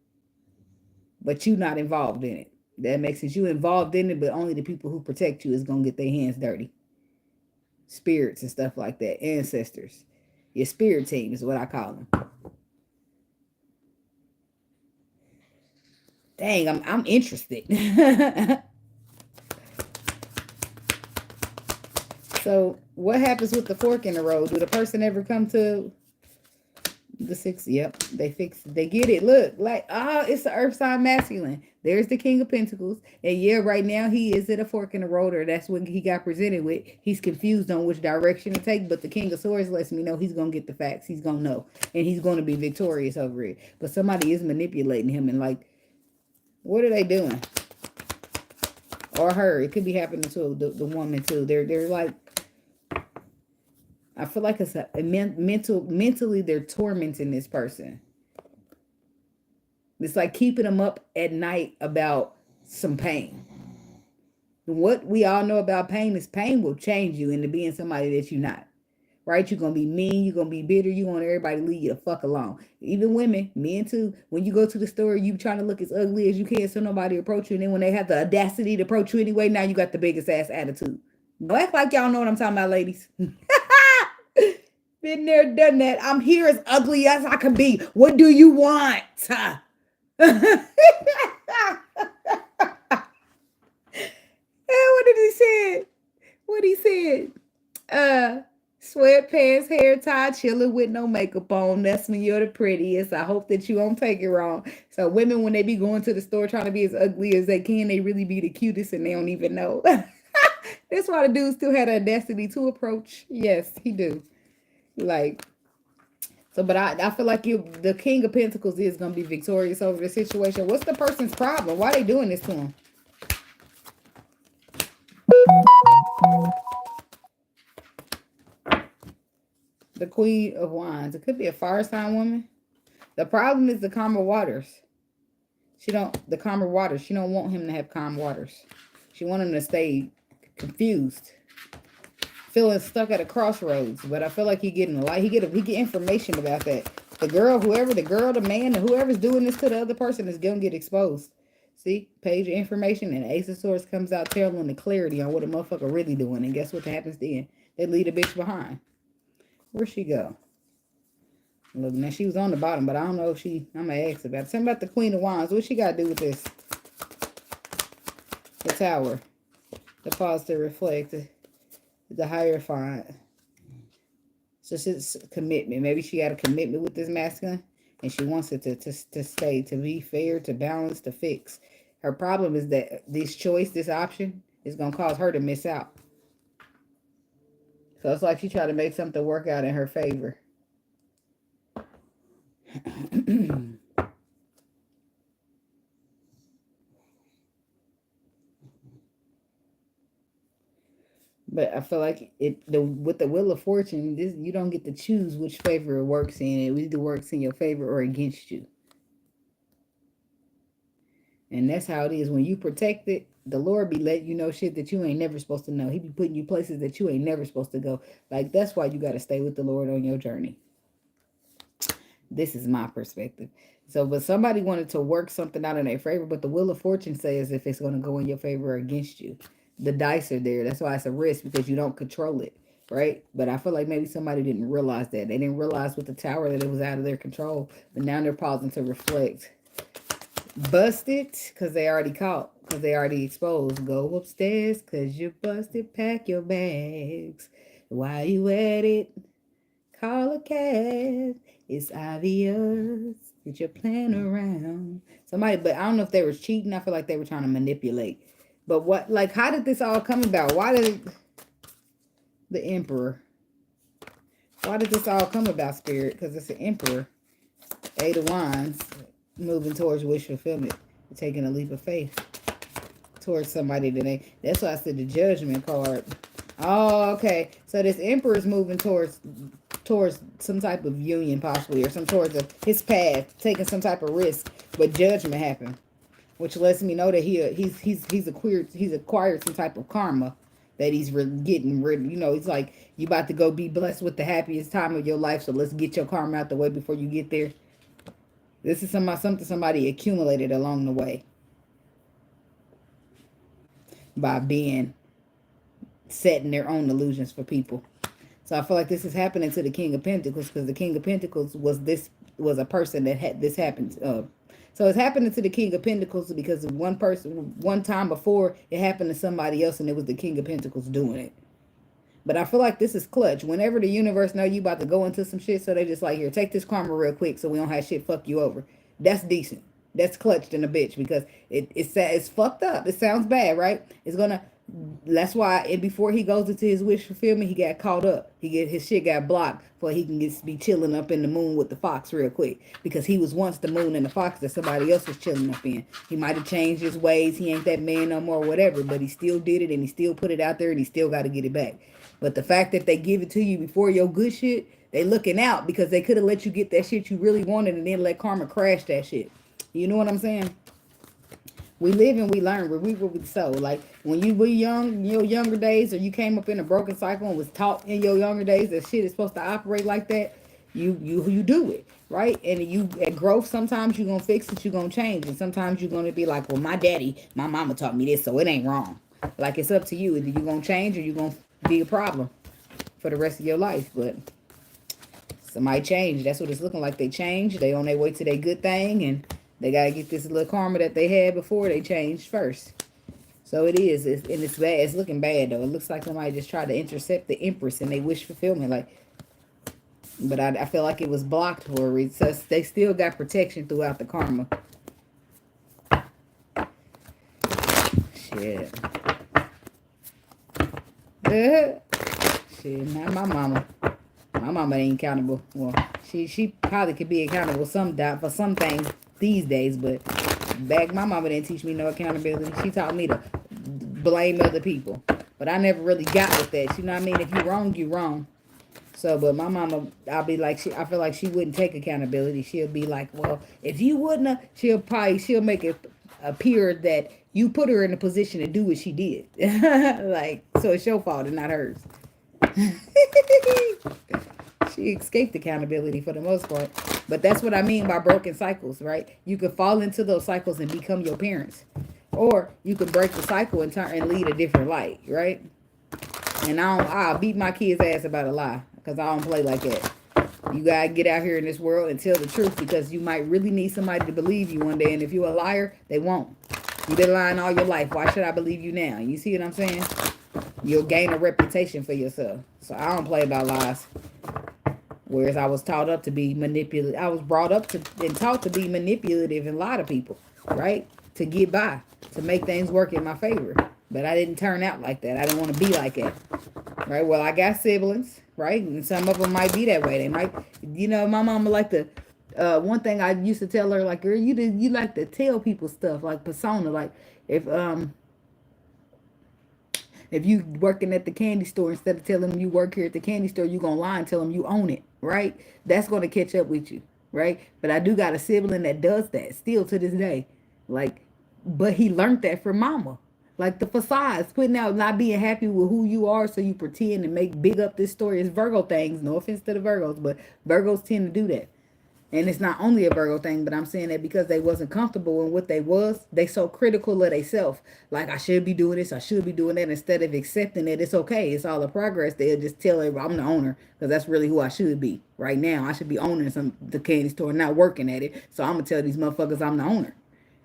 But you not involved in it. That makes sense. You involved in it, but only the people who protect you is going to get their hands dirty. Spirits and stuff like that. Ancestors. Your spirit team is what I call them. Dang, I'm interested. So what happens with the fork in the road? Do the person ever come to the six? Yep, they fix it. They get it. Look, like, it's the earth sign masculine. There's the King of Pentacles. And yeah, right now he is at a fork in the road, or that's what he got presented with. He's confused on which direction to take, but the King of Swords lets me know he's going to get the facts. He's going to know. And he's going to be victorious over it. But somebody is manipulating him, and like, what are they doing? Or her. It could be happening to the woman too. They're like, I feel like it's mentally they're tormenting this person. It's like keeping them up at night about some pain. What we all know about pain is pain will change you into being somebody that you're not. Right? You're going to be mean. You're going to be bitter. You want everybody to leave you the fuck alone. Even women, men too. When you go to the store, you trying to look as ugly as you can so nobody approach you. And then when they have the audacity to approach you anyway, now you got the biggest ass attitude. Don't act like y'all know what I'm talking about, ladies. Been there, done that. I'm here as ugly as I can be. What do you want? What did he say? What he said? Sweatpants, hair tied, chilling with no makeup on. That's when you're the prettiest. I hope that you won't take it wrong. So women, when they be going to the store trying to be as ugly as they can, they really be the cutest and they don't even know. That's why the dude still had a audacity to approach. Yes, he do. Like, so, but I feel like the King of Pentacles is going to be victorious over the situation. What's the person's problem? Why are they doing this to him? The Queen of Wands. It could be a fire sign woman. The problem is the calmer waters. The calmer waters. She don't want him to have calm waters. She want him to stay confused. Feeling stuck at a crossroads, but I feel like he getting a light. He get information about that. The girl, the man, whoever's doing this to the other person is gonna get exposed. See, page of information, and Ace of Swords comes out telling the clarity on what a motherfucker really doing. And guess what happens then? They leave a bitch behind. Where'd she go? Look, now she was on the bottom, but I don't know if I'm gonna ask about it. Something about the Queen of Wands. What she got to do with this? The Tower. The pause to reflect. The Hierophant. So it's commitment. Maybe she got a commitment with this masculine and she wants it to stay, to be fair, to balance, to fix. Her problem is that this choice, this option, is going to cause her to miss out. So it's like she tried to make something work out in her favor. But I feel like with the Wheel of Fortune, you don't get to choose which favor it works in. It either works in your favor or against you. And that's how it is. When you protect it, the Lord be letting you know shit that you ain't never supposed to know. He be putting you places that you ain't never supposed to go. Like, that's why you got to stay with the Lord on your journey. This is my perspective. So, but somebody wanted to work something out in their favor, but the Wheel of Fortune says if it's going to go in your favor or against you. The dice are there. That's why it's a risk, because you don't control it, right? But I feel like maybe somebody didn't realize that. They didn't realize with the Tower that it was out of their control. But now they're pausing to reflect. Busted, because they already caught, because they already exposed. Go upstairs, because you're busted. Pack your bags. While you at it, call a cab. It's obvious that you're playing around. Somebody, but I don't know if they were cheating. I feel like they were trying to manipulate. But what, like, how did this all come about? Why did the Emperor? Why did this all come about, Spirit? Because it's the Emperor. Eight of Wands, moving towards wish fulfillment, taking a leap of faith towards somebody that ain't. That's why I said the Judgment card. Oh, okay. So this Emperor is moving towards some type of union, possibly, or towards his path, taking some type of risk. But judgment happened, which lets me know that he's acquired some type of karma that he's getting rid of. You know, it's like you about to go be blessed with the happiest time of your life, so let's get your karma out the way before you get there. This is something somebody accumulated along the way by being setting their own illusions for people. So I feel like this is happening to the King of Pentacles, because the King of Pentacles was a person that had this happened So it's happening to the King of Pentacles because one person, one time before, it happened to somebody else and it was the King of Pentacles doing it. But I feel like this is clutch. Whenever the universe know you about to go into some shit, so they just like, here, take this karma real quick so we don't have shit fuck you over. That's decent. That's clutched in a bitch because it's fucked up. It sounds bad, right? It's gonna. That's why. And before he goes into his wish fulfillment, he got caught up. His shit got blocked, so he can be chilling up in the moon with the fox real quick because he was once the moon and the fox that somebody else was chilling up in. He might have changed his ways. He ain't that man no more, whatever. But he still did it, and he still put it out there, and he still got to get it back. But the fact that they give it to you before your good shit, they looking out because they could have let you get that shit you really wanted and then let karma crash that shit. You know what I'm saying? We live and we learn. We reap what we sow. Like when you were young, in your younger days, or you came up in a broken cycle and was taught in your younger days that shit is supposed to operate like that, you do it, right? And you at growth, sometimes you're gonna fix it, you're gonna change, and sometimes you're gonna be like, well, my mama taught me this, so it ain't wrong. Like it's up to you. Either you gonna change or you gonna be a problem for the rest of your life. But somebody changed. That's what it's looking like. They changed. They on their way to their good thing, and they got to get this little karma that they had before they changed first. So it is. And it's bad. It's looking bad, though. It looks like somebody just tried to intercept the Empress and they wish fulfillment. But I feel like it was blocked for a reason. So they still got protection throughout the karma. Shit. Shit, not my mama. My mama ain't accountable. Well, she probably could be accountable for some things these days, but back my mama didn't teach me no accountability. She taught me to blame other people. But I never really got with that. You know what I mean? If you wrong, you wrong. So, but my mama, I'll be like, I feel like she wouldn't take accountability. She'll be like, well, if you wouldn't have, she'll make it appear that you put her in a position to do what she did. Like, so it's your fault and not hers. She escaped accountability for the most part. But that's what I mean by broken cycles, right? You can fall into those cycles and become your parents. Or you can break the cycle and turn and lead a different light, right? And I'll beat my kids' ass about a lie. Because I don't play like that. You gotta get out here in this world and tell the truth. Because you might really need somebody to believe you one day. And if you're a liar, they won't. You've been lying all your life. Why should I believe you now? You see what I'm saying? You'll gain a reputation for yourself. So I don't play about lies. Whereas I was taught up to be manipulative. I was brought up to and taught to be manipulative and lie to people, right? To get by, to make things work in my favor. But I didn't turn out like that. I didn't want to be like that, right? Well, I got siblings, right? And some of them might be that way. They might, you know, my mama like to, one thing I used to tell her, like, girl, you like to tell people stuff, like persona. Like, if you working at the candy store, instead of telling them you work here at the candy store, you going to lie and tell them you own it, right? That's going to catch up with you, right? But I do got a sibling that does that still to this day. Like, but he learned that from mama. Like the facades, putting out, not being happy with who you are, so you pretend and make big up this story. It's Virgo things. No offense to the Virgos, but Virgos tend to do that. And it's not only a Virgo thing, but I'm saying that because they wasn't comfortable in what they was, they so critical of themselves. Like, I should be doing this, I should be doing that. Instead of accepting that it's okay, it's all a progress, they'll just tell everybody, I'm the owner. Because that's really who I should be. Right now, I should be owning the candy store, not working at it. So I'm going to tell these motherfuckers I'm the owner.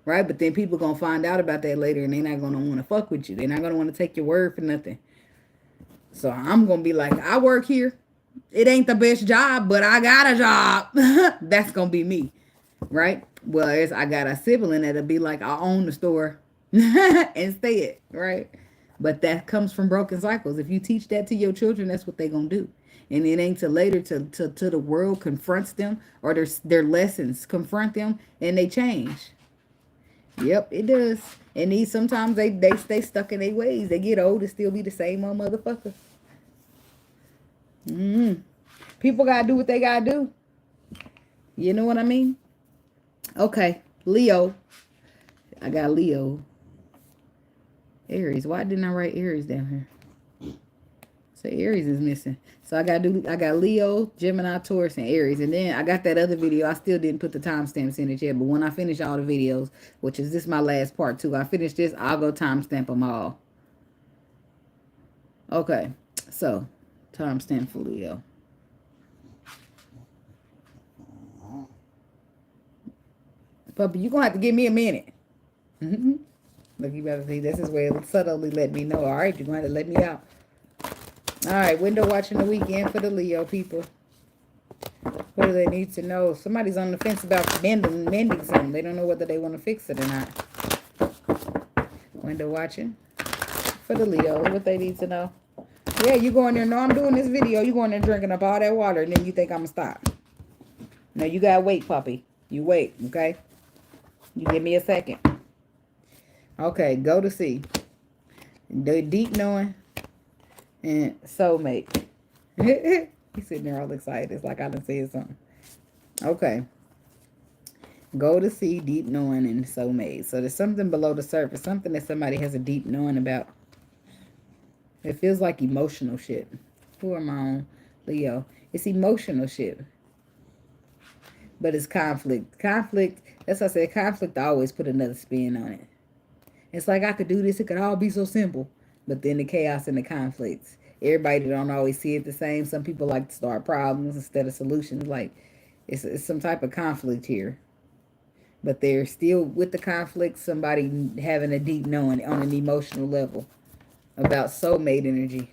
Right? But then people going to find out about that later, and they're not going to want to fuck with you. They're not going to want to take your word for nothing. So I'm going to be like, I work here. It ain't the best job, but I got a job. That's going to be me. Right? Well, I got a sibling that'll be like, I own the store instead. Right? But that comes from broken cycles. If you teach that to your children, that's what they're going to do. And it ain't till later to the world confronts them, or their lessons confront them, and they change. Yep, it does. And these sometimes they stay stuck in their ways. They get old and still be the same old motherfucker. People gotta do what they gotta do. You know what I mean? Okay, Leo. I got Leo. Aries. Why didn't I write Aries down here? So Aries is missing. So I got Leo, Gemini, Taurus, and Aries. And then I got that other video. I still didn't put the timestamps in it yet. But when I finish all the videos, which is this my last part too. I finish this, I'll go timestamp them all. Okay. So, timestamp for Leo. Puppy, you're going to have to give me a minute. Look, you better see. This is where it subtly let me know. All right, you're going to have to let me out. All right, window watching the weekend for the Leo people. What do they need to know? Somebody's on the fence about mending something. They don't know whether they want to fix it or not. Window watching for the Leo. What they need to know. Yeah, you go in there. No, I'm doing this video. You go in there drinking up all that water, and then you think I'm going to stop. No, you got to wait, puppy. You wait, okay? You give me a second. Okay, go to see. The deep knowing and soulmate. He's sitting there all excited. It's like I done said something. Okay. Go to see, deep knowing, and soulmate. So there's something below the surface. Something that somebody has a deep knowing about. It feels like emotional shit. Who am I on? Leo. It's emotional shit. But it's conflict. Conflict, that's why I said conflict always put another spin on it. It's like I could do this. It could all be so simple. But then the chaos and the conflicts. Everybody don't always see it the same. Some people like to start problems instead of solutions. Like, it's some type of conflict here. But they're still with the conflict. Somebody having a deep knowing on an emotional level about soulmate energy.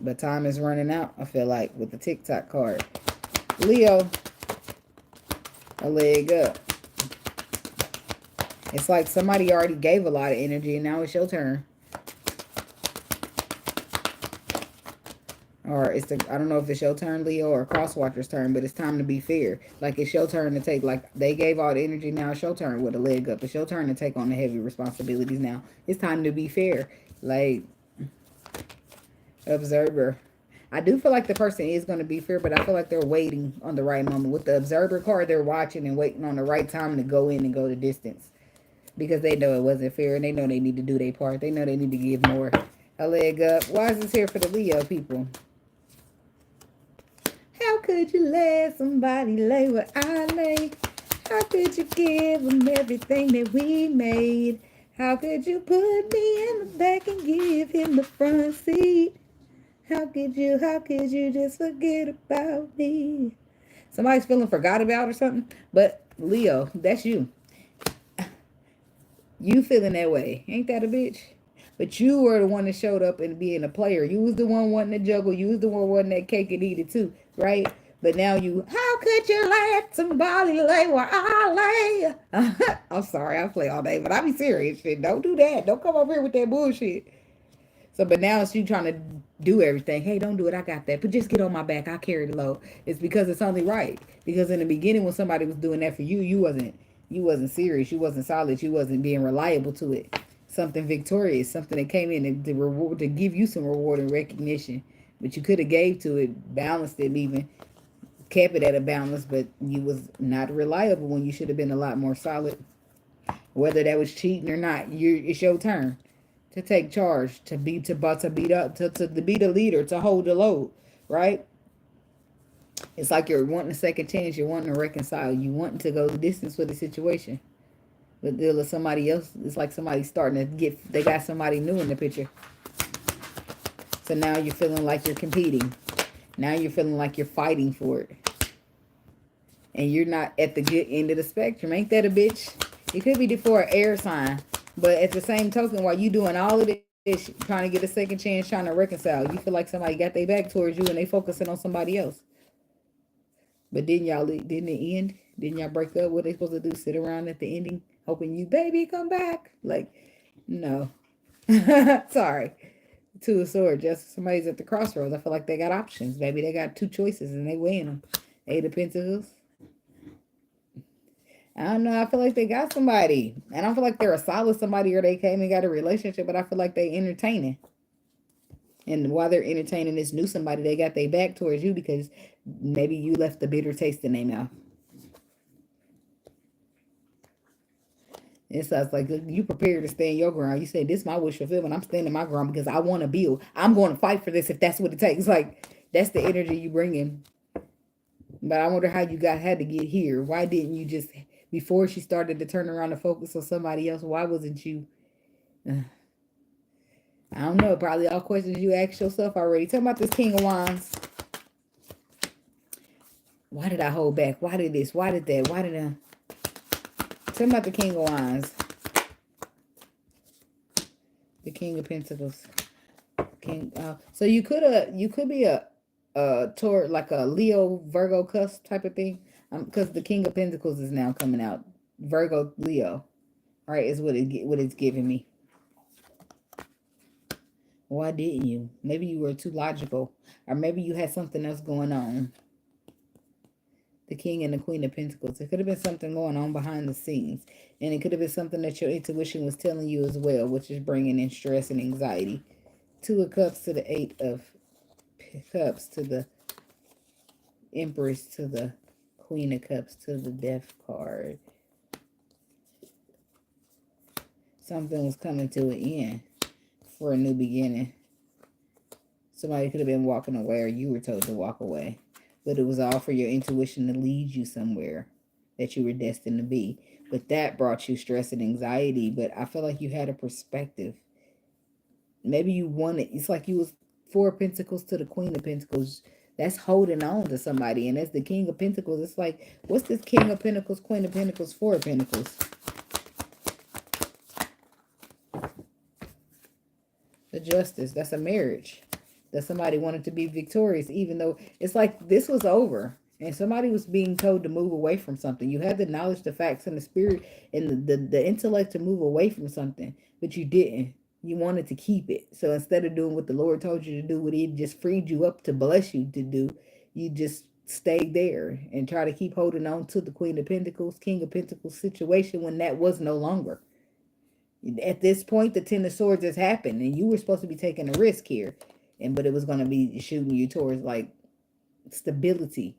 But time is running out, I feel like, with the TikTok card. Leo, a leg up. It's like somebody already gave a lot of energy and now it's your turn. Or it's the, I don't know if it's your turn, Leo, or Crosswatcher's turn, but it's time to be fair. Like, it's your turn to take, like, they gave all the energy, now it's your turn with a leg up. It's your turn to take on the heavy responsibilities now. It's time to be fair. Like, observer. I do feel like the person is going to be fair, but I feel like they're waiting on the right moment. With the observer card, they're watching and waiting on the right time to go in and go the distance. Because they know it wasn't fair, and they know they need to do their part. They know they need to give more. A leg up. Why is this here for the Leo people? How could you let somebody lay where I lay? How could you give them everything that we made? How could you put me in the back and give him the front seat? How could you just forget about me? Somebody's feeling forgot about or something. But Leo, that's you. You feeling that way. Ain't that a bitch? But you were the one that showed up and being a player. You was the one wanting to juggle. You was the one wanting that cake and eat it too, right? But now you, how could you let somebody lay where I lay? I'm sorry, I play all day, but I be serious. Shit, don't do that. Don't come over here with that bullshit. So, but now it's you trying to do everything. Hey, don't do it. I got that. But just get on my back. I carry the load. It's because it's only right. Because in the beginning, when somebody was doing that for you, you wasn't serious. You wasn't solid. You wasn't being reliable to it. Something victorious, something that came in to reward, to give you some reward and recognition. But you could have gave to it, balanced it, even kept it at a balance. But you was not reliable when you should have been a lot more solid. Whether that was cheating or not, it's your turn to take charge, to be the leader, to hold the load, right? It's like you're wanting a second chance, you're wanting to reconcile, you wanting to go the distance with the situation. But deal with somebody else, it's like somebody's starting to they got somebody new in the picture. So now you're feeling like you're competing. Now you're feeling like you're fighting for it. And you're not at the good end of the spectrum. Ain't that a bitch? It could be for an air sign. But at the same token, while you doing all of this, trying to get a second chance, trying to reconcile, you feel like somebody got their back towards you and they focusing on somebody else. But didn't it end? Didn't y'all break up? What they supposed to do? Sit around at the ending, hoping you, baby, come back? Like, no. Sorry. Two of Swords. Just somebody's at the crossroads. I feel like they got options, baby. They got two choices and they weighing them. Eight of Pentacles. I don't know. I feel like they got somebody. I don't feel like they're a solid somebody or they came and got a relationship, but I feel like they entertaining. And while they're entertaining this new somebody, they got their back towards you because maybe you left the bitter taste in their mouth. It sounds like you prepared to stand your ground. You say, this is my wish fulfillment. I'm standing my ground because I want to build. I'm going to fight for this if that's what it takes. Like, that's the energy you bring in. But I wonder how you had to get here. Why didn't you just, before she started to turn around and focus on somebody else, why wasn't you? I don't know. Probably all questions you asked yourself already. Tell me about this King of Wands. Why did I hold back? Why did this? Why did that? Why did I? Tell me about the King of Wands. The King of Pentacles. So you could be a toward like a Leo Virgo cusp type of thing. Because the King of Pentacles is now coming out. Virgo Leo. All right, is what it's giving me. Why didn't you? Maybe you were too logical. Or maybe you had something else going on. The King and the Queen of Pentacles. It could have been something going on behind the scenes. And it could have been something that your intuition was telling you as well, which is bringing in stress and anxiety. Two of Cups to the Eight of Cups to the Empress to the Queen of Cups to the Death card. Something was coming to an end for a new beginning. Somebody could have been walking away, or you were told to walk away. But it was all for your intuition to lead you somewhere that you were destined to be. But that brought you stress and anxiety. But I feel like you had a perspective. Maybe you wanted, it's like you was Four of Pentacles to the Queen of Pentacles. That's holding on to somebody. And as the King of Pentacles, it's like, what's this King of Pentacles, Queen of Pentacles, Four of Pentacles? The Justice. That's a marriage. That somebody wanted to be victorious, even though it's like this was over. And somebody was being told to move away from something. You had the knowledge, the facts, and the spirit, and the intellect to move away from something. But you didn't. You wanted to keep it. So instead of doing what the Lord told you to do, what he just freed you up to bless you to do, you just stayed there and try to keep holding on to the Queen of Pentacles, King of Pentacles situation when that was no longer. At this point, the Ten of Swords has happened, and you were supposed to be taking a risk here. But it was going to be shooting you towards like stability.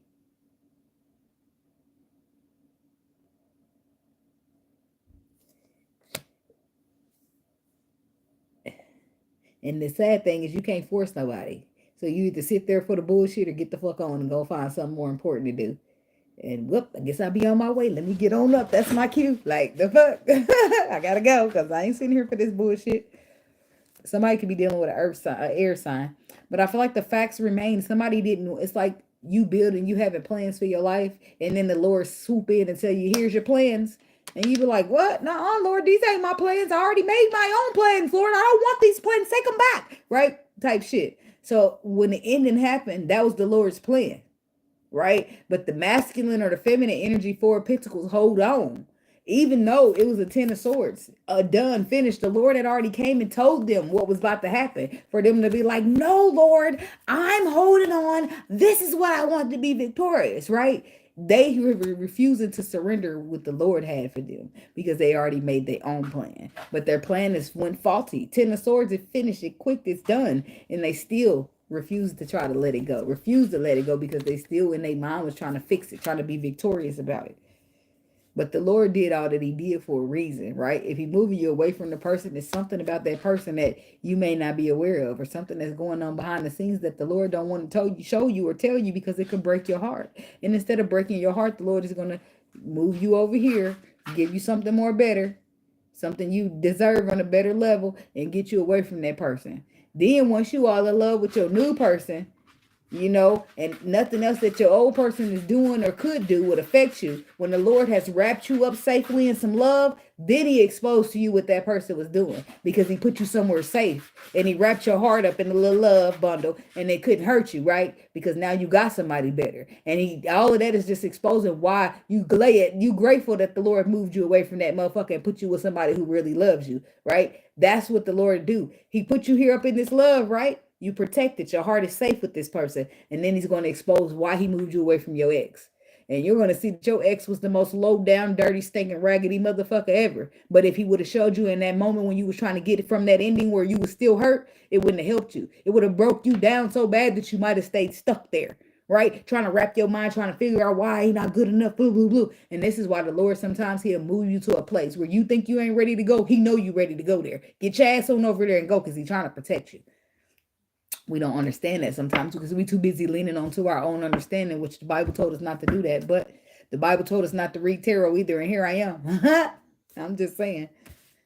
And the sad thing is you can't force nobody. So you either sit there for the bullshit or get the fuck on and go find something more important to do. And whoop, I guess I'll be on my way. Let me get on up. That's my cue. Like, the fuck? I gotta go because I ain't sitting here for this bullshit. Somebody could be dealing with an air sign. But I feel like the facts remain. Somebody didn't. It's like you building, you having plans for your life. And then the Lord swoop in and tell you, here's your plans. And you be like, what? No, Lord, these ain't my plans. I already made my own plans, Lord. I don't want these plans. Take them back. Right? Type shit. So when the ending happened, that was the Lord's plan. Right? But the masculine or the feminine energy, Four of Pentacles, hold on. Even though it was a Ten of Swords, done, finished, the Lord had already came and told them what was about to happen. For them to be like, no, Lord, I'm holding on. This is what I want to be victorious, right? They were refusing to surrender what the Lord had for them because they already made their own plan. But their plan went faulty. Ten of Swords, it finished, it quick, it's done. And they still refuse to try to let it go. Refuse to let it go because they still in their mind was trying to fix it, trying to be victorious about it. But the Lord did all that he did for a reason, right? If he's moving you away from the person, there's something about that person that you may not be aware of, or something that's going on behind the scenes that the Lord don't want to show you or tell you because it could break your heart. And instead of breaking your heart, the Lord is going to move you over here, give you something more better, something you deserve on a better level, and get you away from that person. Then once you all in love with your new person, you know, and nothing else that your old person is doing or could do would affect you. When the Lord has wrapped you up safely in some love, then he exposed to you what that person was doing because he put you somewhere safe and he wrapped your heart up in a little love bundle and they couldn't hurt you, right? Because now you got somebody better. And all of that is just exposing why you grateful that the Lord moved you away from that motherfucker and put you with somebody who really loves you, right? That's what the Lord do. He put you here up in this love, right? You protect it. Your heart is safe with this person. And then he's going to expose why he moved you away from your ex. And you're going to see that your ex was the most low down, dirty, stinking, raggedy motherfucker ever. But if he would have showed you in that moment when you was trying to get it from that ending where you was still hurt, it wouldn't have helped you. It would have broke you down so bad that you might have stayed stuck there. Right? Trying to wrap your mind, trying to figure out why he not good enough, blah, blah, blah. And this is why the Lord sometimes he'll move you to a place where you think you ain't ready to go. He know you ready to go there. Get your ass on over there and go because he's trying to protect you. We don't understand that sometimes because we're too busy leaning on to our own understanding, which the Bible told us not to do that. But the Bible told us not to read tarot either. And here I am. I'm just saying.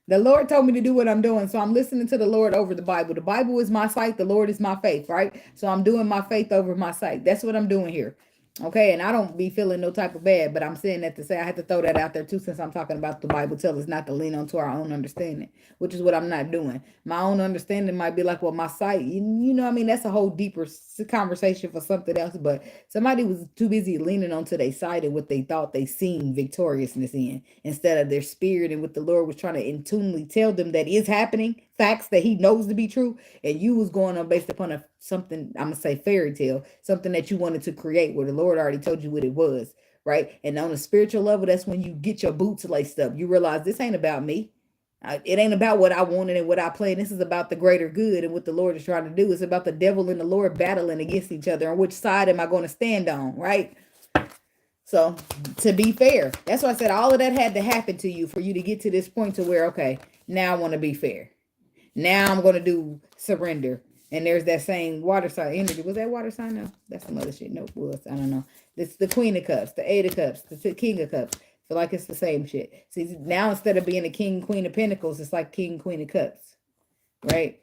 The Lord told me to do what I'm doing. So I'm listening to the Lord over the Bible. The Bible is my sight. The Lord is my faith, right? So I'm doing my faith over my sight. That's what I'm doing here. Okay, and I don't be feeling no type of bad, but I'm saying that to say I had to throw that out there too, since I'm talking about the Bible tells us not to lean onto our own understanding, which is what I'm not doing. My own understanding might be like, well, my sight, you know, what I mean, that's a whole deeper conversation for something else. But somebody was too busy leaning onto their sight and what they thought they seen victoriousness in, instead of their spirit and what the Lord was trying to intuitively tell them that is happening, facts that He knows to be true, and you was going on based upon something, I'm gonna say fairy tale, something that you wanted to create where the Lord already told you what it was, right? And on a spiritual level, that's when you get your boots laced up. You realize this ain't about me. It ain't about what I wanted and what I planned. This is about the greater good and what the Lord is trying to do. It's about the devil and the Lord battling against each other. On which side am I going to stand on, right? So, to be fair, that's why I said all of that had to happen to you for you to get to this point to where, okay, now I want to be fair. Now I'm going to do surrender. And there's that same water sign energy. Was that water sign? No, that's some other shit. No, it was. I don't know. It's the Queen of Cups, the Eight of Cups, the King of Cups. I feel like it's the same shit. See, now instead of being a King, Queen of Pentacles, it's like King, Queen of Cups, right?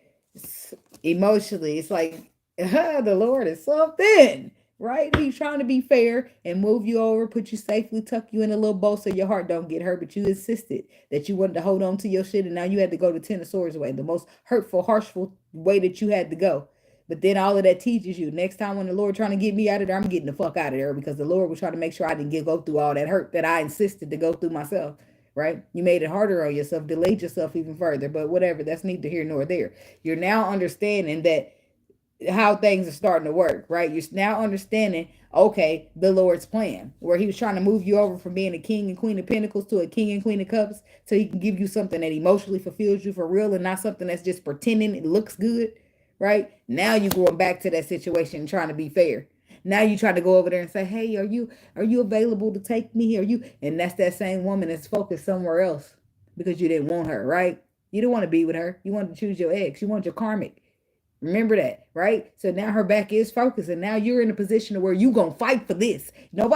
Emotionally, it's like the Lord is something, right? He's trying to be fair and move you over, put you safely, tuck you in a little bow so your heart don't get hurt. But you insisted that you wanted to hold on to your shit, and now you had to go the Ten of Swords way, the most hurtful, harshful way that you had to go. But then all of that teaches you next time when the Lord trying to get me out of there, I'm getting the fuck out of there, because the Lord was trying to make sure I didn't go through all that hurt that I insisted to go through myself. Right? You made it harder on yourself, delayed yourself even further, but whatever, that's neither here nor there. You're now understanding that how things are starting to work, right? You're now understanding, okay, the Lord's plan, where He was trying to move you over from being a King and Queen of Pentacles to a King and Queen of Cups, so He can give you something that emotionally fulfills you for real and not something that's just pretending it looks good, right? Now you're going back to that situation and trying to be fair. Now you try to go over there and say, hey, are you available to take me? Are you? And that's that same woman that's focused somewhere else because you didn't want her, right? You didn't want to be with her. You wanted to choose your ex. You want your karmic. Remember that, right? So now her back is focused, and now you're in a position where you gonna fight for this. No,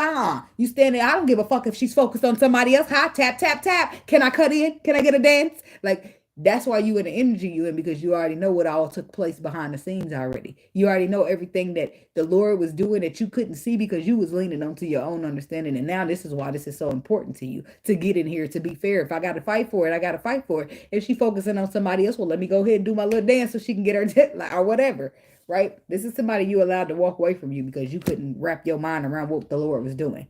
you stand there. I don't give a fuck if she's focused on somebody else. Hi, tap, tap, tap. Can I cut in? Can I get a dance? Like, that's why you in the energy you in, because you already know what all took place behind the scenes already. You already know everything that the Lord was doing that you couldn't see because you was leaning onto your own understanding. And now this is why this is so important to you, to get in here, to be fair. If I got to fight for it, I got to fight for it. If she focusing on somebody else, well, let me go ahead and do my little dance so she can get her or whatever, right? This is somebody you allowed to walk away from you because you couldn't wrap your mind around what the Lord was doing,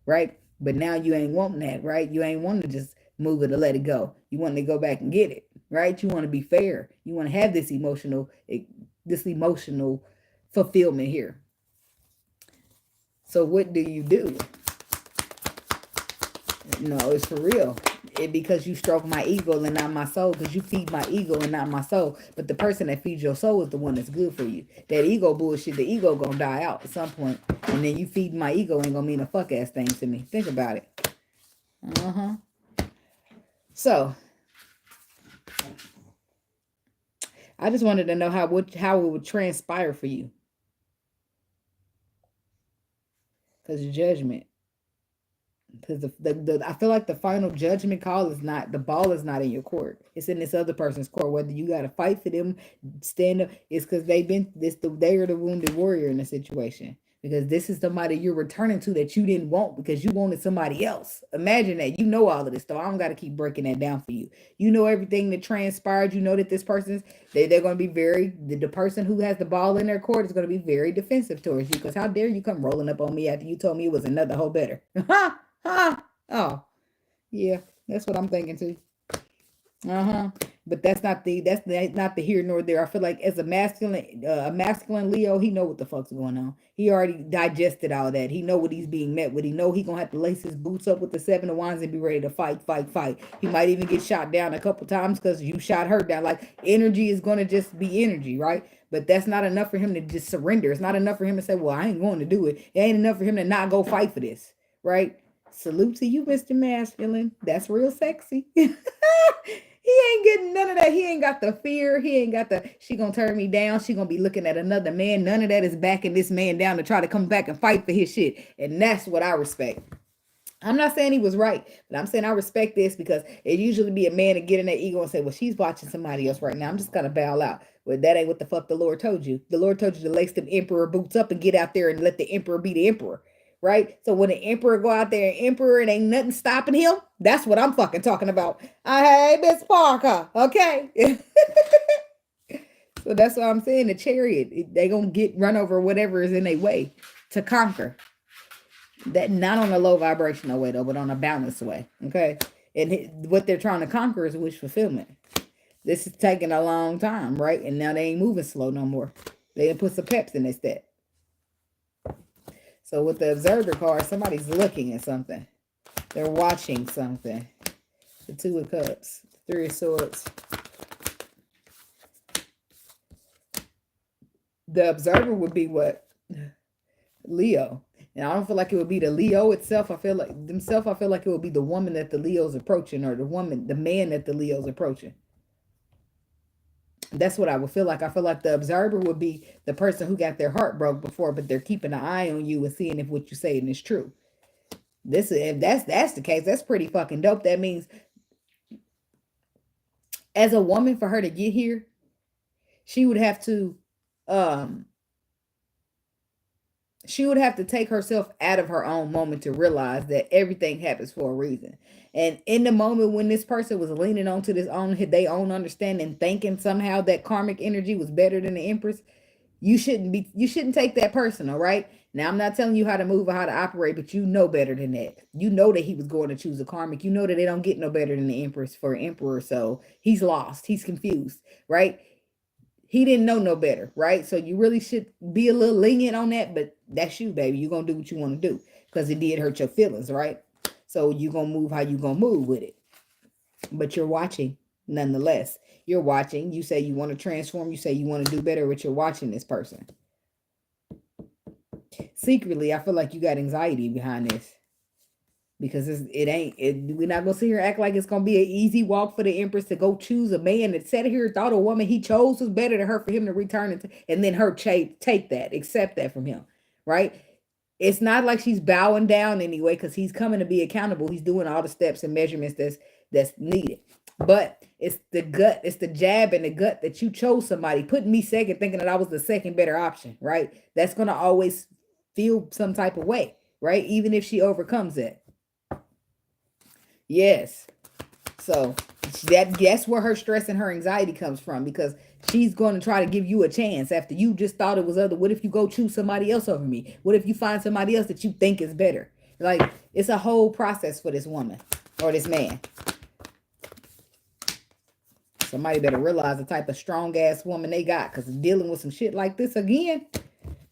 right? But now you ain't wanting that, right? You ain't wanting to just move it or let it go. You want to go back and get it, right? You want to be fair. You want to have this emotional fulfillment here. So what do? No, it's for real. Because you stroke my ego and not my soul, because you feed my ego and not my soul. But the person that feeds your soul is the one that's good for you. That ego bullshit, the ego gonna die out at some point, and then you feed my ego ain't gonna mean a fuck ass thing to me. Think about it. So I just wanted to know how it would transpire for you, because judgment. Because I feel like the final judgment call is not, the ball is not in your court. It's in this other person's court. Whether you got to fight for them, stand up, it's because they are the wounded warrior in the situation. Because this is somebody you're returning to that you didn't want because you wanted somebody else. Imagine that. You know all of this stuff. I don't got to keep breaking that down for you. You know everything that transpired. You know that this person's, they're going to be the person who has the ball in their court is going to be very defensive towards you. Because how dare you come rolling up on me after you told me it was another hoe better. Oh, yeah, that's what I'm thinking too. But that's not the here nor there. I feel like as a masculine Leo, he know what the fuck's going on. He already digested all that. He know what he's being met with. He know he gonna have to lace his boots up with the Seven of Wands and be ready to fight. He might even get shot down a couple times because you shot her down. Like, energy is gonna just be energy, right? But that's not enough for him to just surrender. It's not enough for him to say, well, I ain't going to do it. It ain't enough for him to not go fight for this, right? Salute to you, Mr. Masculine. That's real sexy. He ain't getting none of that. He ain't got the fear. He ain't got she gonna turn me down. She gonna be looking at another man. None of that is backing this man down to try to come back and fight for his shit. And that's what I respect. I'm not saying he was right, but I'm saying I respect this, because it usually be a man to get in that ego and say, well, she's watching somebody else right now. I'm just gonna bail out. Well, that ain't what the fuck the Lord told you. The Lord told you to lace them emperor boots up and get out there and let the emperor be the emperor. right? So when the emperor go out there and emperor and ain't nothing stopping him, that's what I'm fucking talking about. Hey, Miss Parker, okay? So that's what I'm saying. The chariot, they gonna get run over whatever is in their way to conquer. That not on a low vibrational way though, but on a balanced way. Okay. And what they're trying to conquer is wish fulfillment. This is taking a long time, right? And now they ain't moving slow no more. They done put some peps in their step. So with the observer card, somebody's looking at something. They're watching something. The Two of Cups, Three of Swords. The observer would be what? Leo. And I don't feel like it would be the Leo itself. I feel like it would be the woman that the Leo's approaching, or the man that the Leo's approaching. That's what I would feel like. I feel like the observer would be the person who got their heart broke before, but they're keeping an eye on you and seeing if what you're saying is true. If that's the case, that's pretty fucking dope. That means as a woman, for her to get here, she would have to take herself out of her own moment to realize that everything happens for a reason. And in the moment when this person was leaning onto their own understanding, thinking somehow that karmic energy was better than the Empress, you shouldn't take that personal, right? Now, I'm not telling you how to move or how to operate, but you know better than that. You know that he was going to choose a karmic. You know that they don't get no better than the Empress for an emperor. So he's lost. He's confused, right? He didn't know no better, right? So you really should be a little lenient on that, but that's you, baby. You're going to do what you want to do because it did hurt your feelings, right? So you're going to move how you're going to move with it. But you're watching nonetheless. You're watching. You say you want to transform. You say you want to do better, but you're watching this person. Secretly, I feel like you got anxiety behind this. Because we're not going to sit here and act like it's going to be an easy walk for the Empress to go choose a man that sat here, thought a woman he chose was better than her, for him to return it and then her take that, accept that from him, right? It's not like she's bowing down anyway, because he's coming to be accountable. He's doing all the steps and measurements that's needed. But it's the gut, it's the jab in the gut that you chose somebody, putting me second, thinking that I was the second better option, right? That's going to always feel some type of way, right? Even if she overcomes it. Yes. So that's where her stress and her anxiety comes from, because she's going to try to give you a chance after you just thought it was other. What if you go choose somebody else over me? What if you find somebody else that you think is better? Like, it's a whole process for this woman or this man. Somebody better realize the type of strong ass woman they got, because dealing with some shit like this again,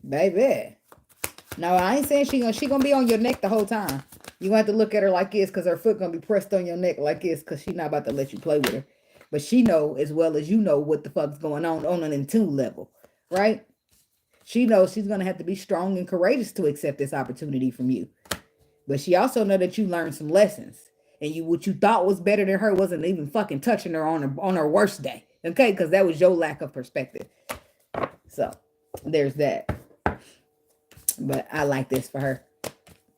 baby. No, I ain't saying she gonna be on your neck the whole time. You gonna have to look at her like this, because her foot gonna be pressed on your neck like this, because she's not about to let you play with her. But she know as well as you know what the fuck's going on an intune level, right? She knows she's gonna have to be strong and courageous to accept this opportunity from you. But she also know that you learned some lessons, and what you thought was better than her wasn't even fucking touching her on her worst day, okay? Because that was your lack of perspective. So there's that. But I like this for her.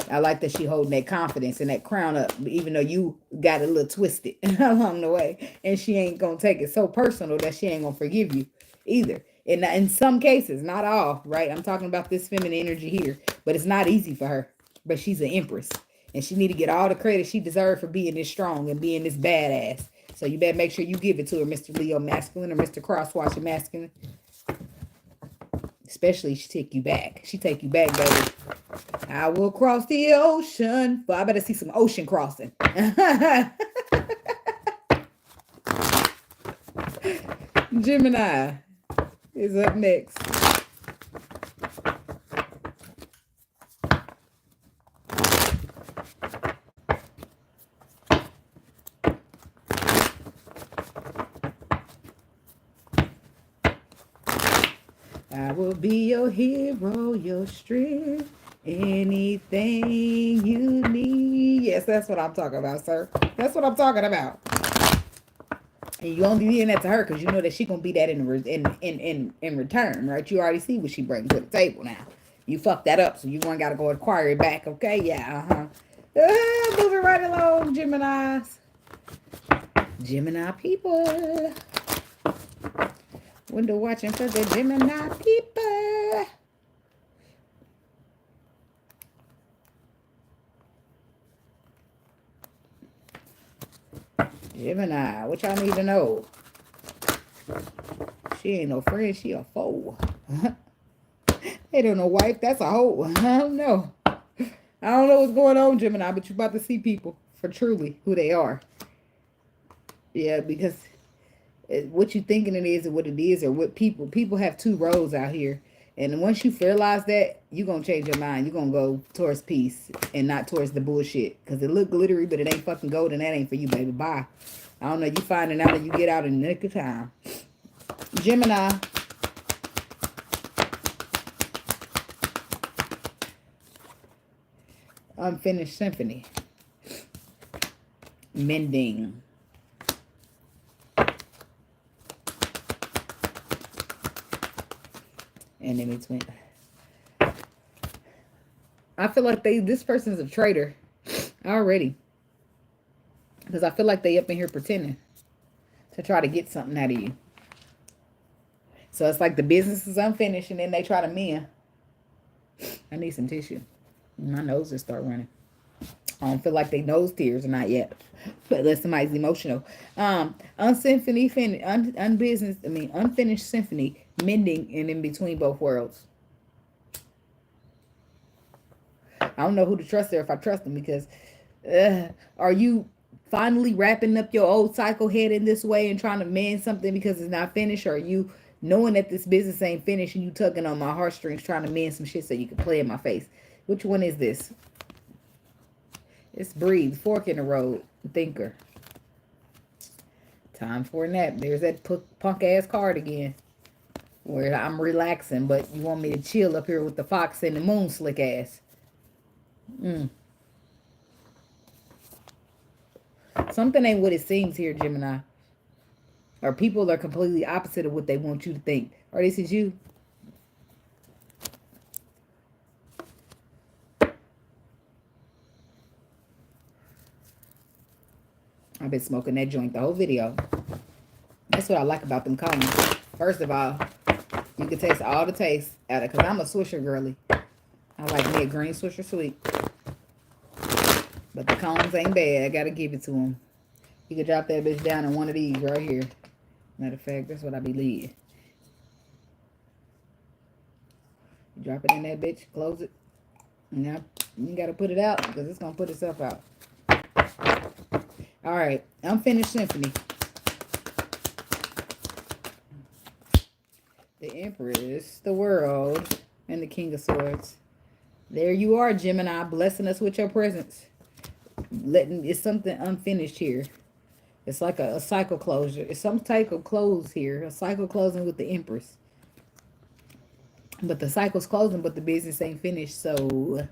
I like that she holding that confidence and that crown up, even though you got a little twisted along the way. And she ain't going to take it so personal that she ain't going to forgive you either. And in some cases, not all, right? I'm talking about this feminine energy here. But it's not easy for her. But she's an empress. And she need to get all the credit she deserves for being this strong and being this badass. So you better make sure you give it to her, Mr. Leo masculine or Mr. Crosswatcher masculine. Especially she take you back. She take you back, baby. I will cross the ocean. But I better see some ocean crossing. Gemini is up next. I will be your hero, your strength, anything you need. Yes, that's what I'm talking about, sir. That's what I'm talking about. And you only doing that to her because you know that she gonna be that in return, right? You already see what she brings to the table now. You fucked that up, so you gonna gotta go acquire it back, okay? Yeah, moving right along, Geminis. Gemini people. Window watching for the Gemini people. Gemini, what y'all need to know? She ain't no friend, she a foe. They don't know wife, that's a hoe. I don't know. I don't know what's going on, Gemini, but you're about to see people for truly who they are. Yeah, because what you thinking it is and what it is, or what people have two roads out here. And once you realize that, you're going to change your mind. You're going to go towards peace and not towards the bullshit. Because it look glittery, but it ain't fucking gold, and that ain't for you, baby. Bye. I don't know. You finding out and you get out in the nick of time. Gemini. Unfinished symphony. Mending. And in between, I feel like this person's a traitor already, because I feel like they up in here pretending to try to get something out of you. So it's like the business is unfinished, and then they try to mend. I need some tissue. My nose just start running. I don't feel like they nose tears or not yet, but unless somebody's emotional. Unfinished symphony, mending, and in between both worlds. I don't know who to trust there, if I trust them, because are you finally wrapping up your old cycle head in this way and trying to mend something because it's not finished? Or are you knowing that this business ain't finished and you tugging on my heartstrings trying to mend some shit so you can play in my face? Which one is this? It's breathe, fork in the road, thinker. Time for a nap. There's that punk ass card again, where I'm relaxing, but you want me to chill up here with the fox and the moon slick ass. Something ain't what it seems here, Gemini. Or people are completely opposite of what they want you to think. Or this is you. I've been smoking that joint the whole video. That's what I like about them cones. First of all, you can taste all the taste out of it, because I'm a Swisher girly. I like me a green Swisher sweet. But the cones ain't bad. I got to give it to them. You can drop that bitch down in one of these right here. Matter of fact, that's what I be leading. You drop it in that bitch, close it. Now, you got to put it out, because it's going to put itself out. All right, unfinished symphony. The Empress, the World, and the King of Swords. There you are, Gemini, blessing us with your presence. It's something unfinished here. It's like a cycle closure. It's some type of close here. A cycle closing with the Empress. But the cycle's closing, but the business ain't finished. So,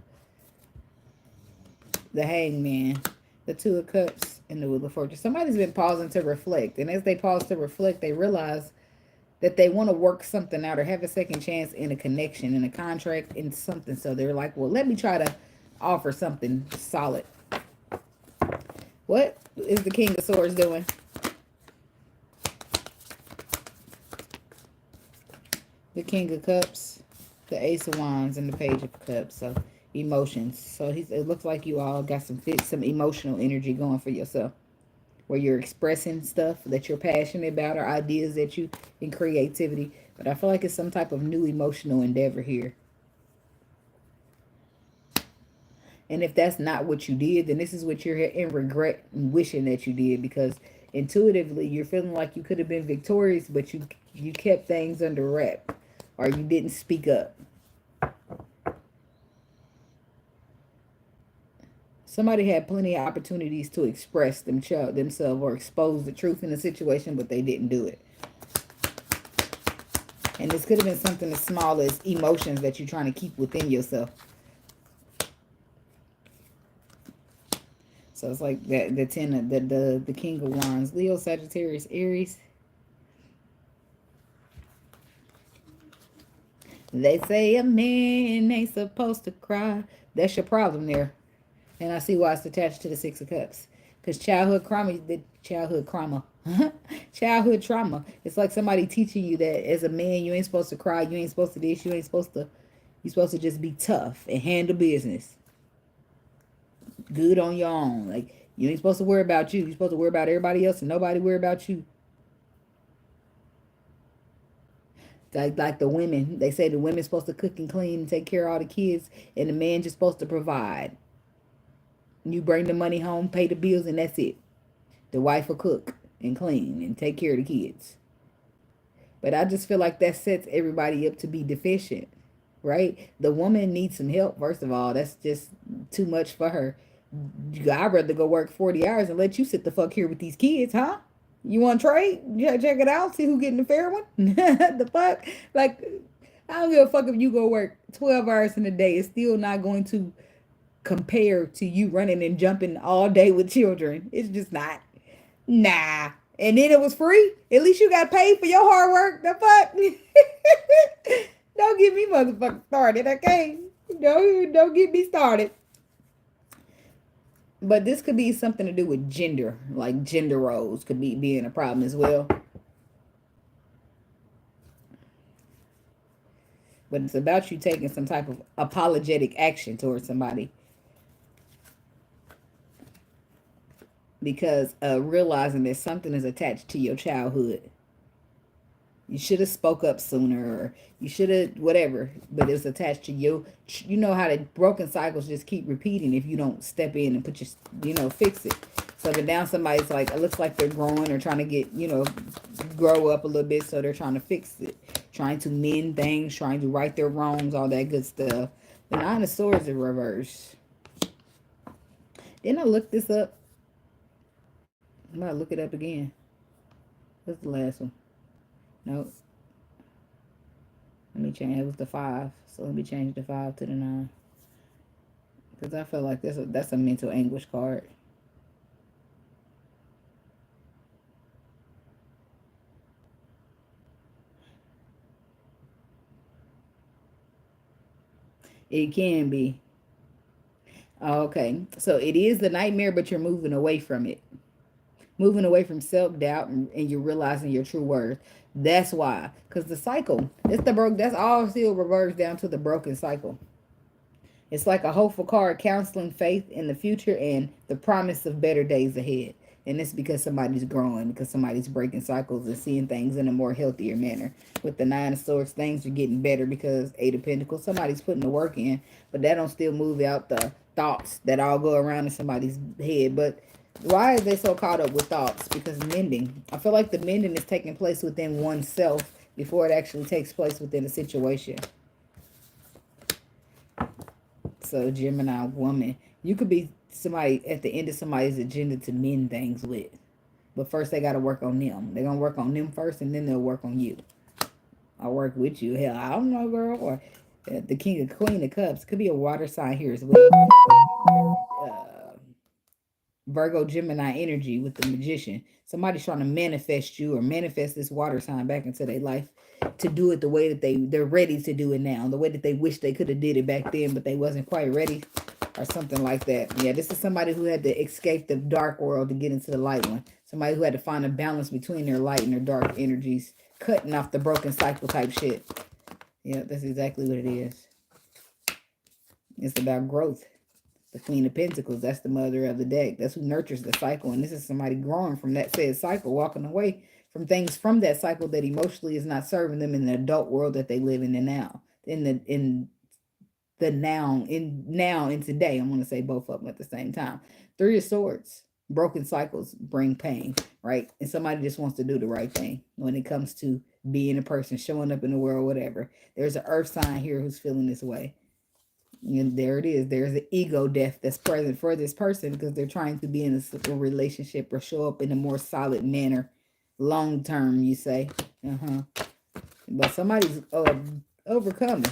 the Hangman, the Two of Cups, and the Wheel of Fortune. Somebody's been pausing to reflect. And as they pause to reflect, they realize that they want to work something out or have a second chance in a connection, in a contract, in something. So they're like, well, let me try to offer something solid. What is the King of Swords doing? The King of Cups, the Ace of Wands, and the Page of Cups. So emotions. So it looks like you all got some emotional energy going for yourself, where you're expressing stuff that you're passionate about or ideas that you in creativity. But I feel like it's some type of new emotional endeavor here. And if that's not what you did, then this is what you're in regret and wishing that you did, because intuitively you're feeling like you could have been victorious, but you kept things under wrap, or you didn't speak up. Somebody had plenty of opportunities to express themselves or expose the truth in the situation, but they didn't do it. And this could have been something as small as emotions that you're trying to keep within yourself. So it's like that the King of Wands, Leo, Sagittarius, Aries. They say a man ain't supposed to cry. That's your problem there. And I see why it's attached to the Six of Cups. Because childhood trauma. It's like somebody teaching you that as a man, you ain't supposed to cry. You ain't supposed to this. You're supposed to just be tough and handle business. good on your own. Like, you ain't supposed to worry about you. You're supposed to worry about everybody else and nobody worry about you. Like the women, they say the women's supposed to cook and clean and take care of all the kids, and the man just supposed to provide. You bring the money home, pay the bills, and that's it. The wife will cook and clean and take care of the kids. But I just feel like that sets everybody up to be deficient, right? The woman needs some help, first of all. That's just too much for her. I'd rather go work 40 hours and let you sit the fuck here with these kids, huh? You want to trade? Yeah, check it out. See who getting the fair one. The fuck? Like, I don't give a fuck if you go work 12 hours in a day. It's still not going to compare to you running and jumping all day with children. It's just not. Nah. And then it was free. At least you got paid for your hard work. The fuck? Don't get me motherfucking started, okay? Don't get me started. But this could be something to do with gender. Like gender roles could be being a problem as well. But it's about you taking some type of apologetic action towards somebody. Because realizing that something is attached to your childhood. You should have spoke up sooner, or you should have whatever, but it's attached to you. You know how the broken cycles just keep repeating if you don't step in and put your, fix it. So then now somebody's like, it looks like they're growing or trying to get, grow up a little bit. So they're trying to fix it, trying to mend things, trying to right their wrongs, all that good stuff. The Nine of Swords in reverse. Didn't I look this up? I'm about to look it up again. What's the last one? Nope. Let me change. It was the 5. So let me change the 5 to the 9. Because I feel like that's a mental anguish card. It can be. Oh, okay. So it is the nightmare, but you're moving away from it. Moving away from self-doubt, and you're realizing your true worth. That's why. Because the cycle, that's all still reverts down to the broken cycle. It's like a hopeful card counseling faith in the future and the promise of better days ahead. And it's because somebody's growing, because somebody's breaking cycles and seeing things in a more healthier manner. With the Nine of Swords, things are getting better because Eight of Pentacles, somebody's putting the work in, but that don't still move out the thoughts that all go around in somebody's head. But why are they so caught up with thoughts? Because mending. I feel like the mending is taking place within oneself before it actually takes place within a situation. So Gemini woman, you could be somebody at the end of somebody's agenda to mend things with. But first they got to work on them. They're going to work on them first and then they'll work on you. I'll work with you. Hell, I don't know, girl. Or the King of Queen of Cups. Could be a water sign here as well. Virgo Gemini energy with the Magician. Somebody's trying to manifest you or manifest this water sign back into their life to do it the way that they're ready to do it now. The way that they wish they could have did it back then, but they wasn't quite ready or something like that. Yeah, this is somebody who had to escape the dark world to get into the light one. Somebody who had to find a balance between their light and their dark energies, cutting off the broken cycle type shit. Yeah, that's exactly what it is. It's about growth. The Queen of Pentacles, that's the mother of the deck. That's who nurtures the cycle. And this is somebody growing from that said cycle, walking away from things from that cycle that emotionally is not serving them in the adult world that they live in the now. In today. I'm going to say both of them at the same time. 3 of Swords. Broken cycles bring pain, right? And somebody just wants to do the right thing when it comes to being a person, showing up in the world, whatever. There's an earth sign here who's feeling this way. And there it is. There's an ego death that's present for this person because they're trying to be in a relationship or show up in a more solid manner. Long term, you say. But somebody's overcoming,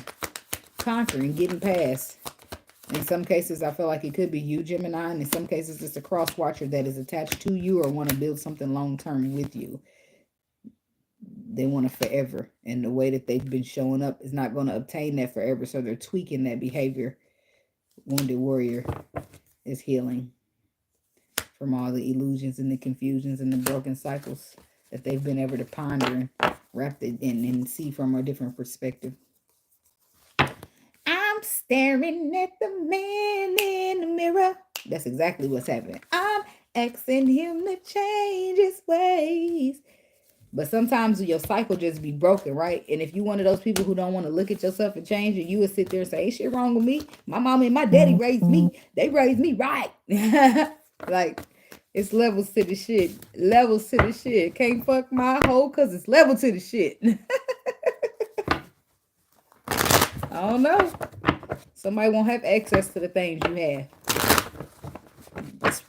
conquering, getting past. In some cases, I feel like it could be you, Gemini. And in some cases, it's a cross watcher that is attached to you or want to build something long term with you. They want it forever. And the way that they've been showing up is not going to obtain that forever. So they're tweaking that behavior. Wounded Warrior is healing from all the illusions and the confusions and the broken cycles that they've been able to ponder and wrap it in and see from a different perspective. I'm staring at the man in the mirror. That's exactly what's happening. I'm asking him to change his ways. But sometimes your cycle just be broken, right? And if you one of those people who don't want to look at yourself and change it, you would sit there and say, ain't shit wrong with me. My mom and my daddy raised me. They raised me right. Like, it's levels to the shit. Levels to the shit. Can't fuck my hoe because it's level to the shit. I don't know. Somebody won't have access to the things you have. It's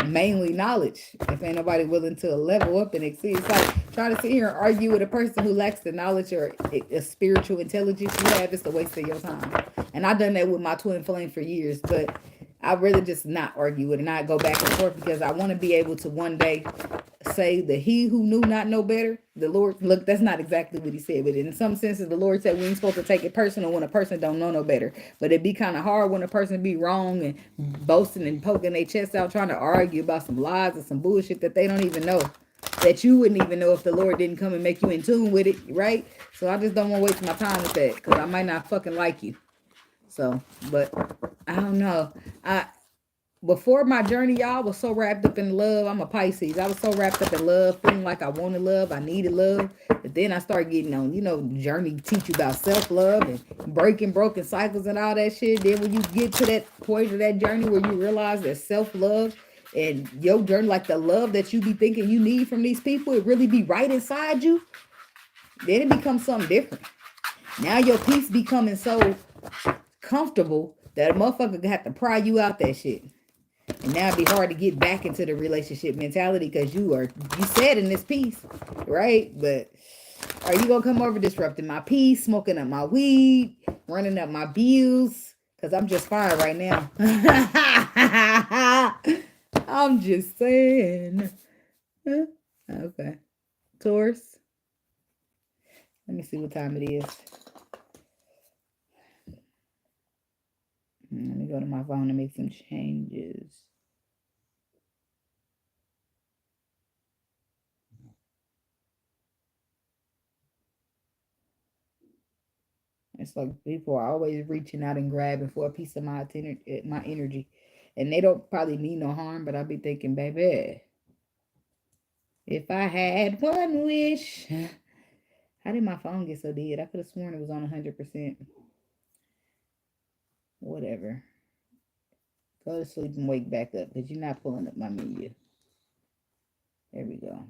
mainly knowledge. If ain't nobody willing to level up and exceed, it's like trying to sit here and argue with a person who lacks the knowledge or a spiritual intelligence you have. It's a waste of your time. And I've done that with my twin flame for years, but I'd rather just not argue it and not go back and forth because I want to be able to one day say that he who knew not know better, the Lord, look, that's not exactly what he said, but in some senses, the Lord said we ain't supposed to take it personal when a person don't know no better. But it'd be kind of hard when a person be wrong and boasting and poking their chest out, trying to argue about some lies and some bullshit that they don't even know. That you wouldn't even know if the Lord didn't come and make you in tune with it, right? So I just don't want to waste my time with that because I might not fucking like you. So, but I don't know. Before my journey, y'all, was so wrapped up in love. I'm a Pisces. I was so wrapped up in love, feeling like I wanted love, I needed love. But then I started getting on, the journey teach you about self-love and breaking broken cycles and all that shit. Then when you get to that point of that journey where you realize that self-love and your journey, like the love that you be thinking you need from these people, it really be right inside you, then it becomes something different. Now your peace becoming so comfortable that a motherfucker have to pry you out that shit. And now it'd be hard to get back into the relationship mentality because you said in this piece, right? But are you gonna come over disrupting my peace, smoking up my weed, running up my bills? Because I'm just fine right now. I'm just saying. Okay. Taurus. Let me see what time it is. Let me go to my phone and make some changes. It's like people are always reaching out and grabbing for a piece of my energy. And they don't probably mean no harm, but I'll be thinking, baby, if I had one wish. How did my phone get so dead? I could have sworn it was on 100%. Whatever. Go to sleep and wake back up because you're not pulling up my menu. There we go.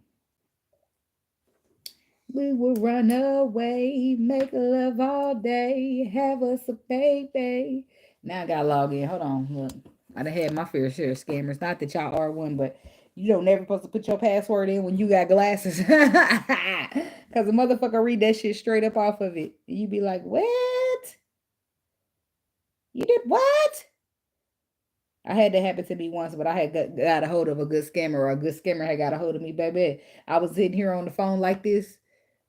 We will run away, make love all day, have us a baby. Now I gotta log in. Hold on. Look, I done had my fair share of scammers. Not that y'all are one, but you don't never supposed to put your password in when you got glasses. Because the motherfucker read that shit straight up off of it. You be like, what? You did what? I had that happen to me once, but I had got a hold of a good scammer, or a good scammer had got a hold of me, baby. I was sitting here on the phone like this,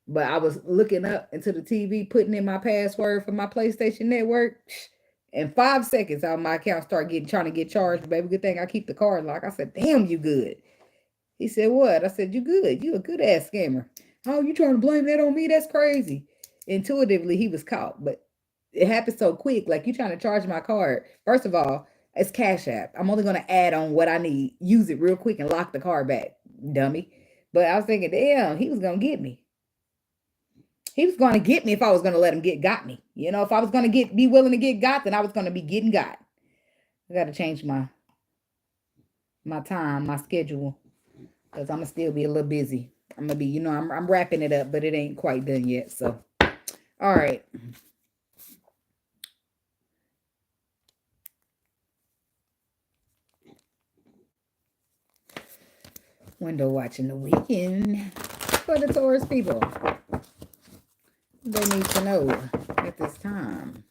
but I was looking up into the TV, putting in my password for my PlayStation Network. In 5 seconds, out of my account started trying to get charged. Baby, good thing I keep the card locked. I said, damn, you good. He said, what? I said, you good. You a good ass scammer. Oh, you trying to blame that on me? That's crazy. Intuitively, he was caught, but it happened so quick. Like, you trying to charge my card. First of all, it's Cash App. I'm only going to add on what I need, use it real quick, and lock the card back, dummy. But I was thinking, damn, he was going to get me. He was going to get me if I was going to let him got me. If I was going to be willing to get got, then I was going to be getting got. I got to change my time, my schedule, because I'm going to still be a little busy. I'm going to be, I'm wrapping it up, but it ain't quite done yet. So, all right. Window watching the weekend for the Taurus people. They need to know at this time.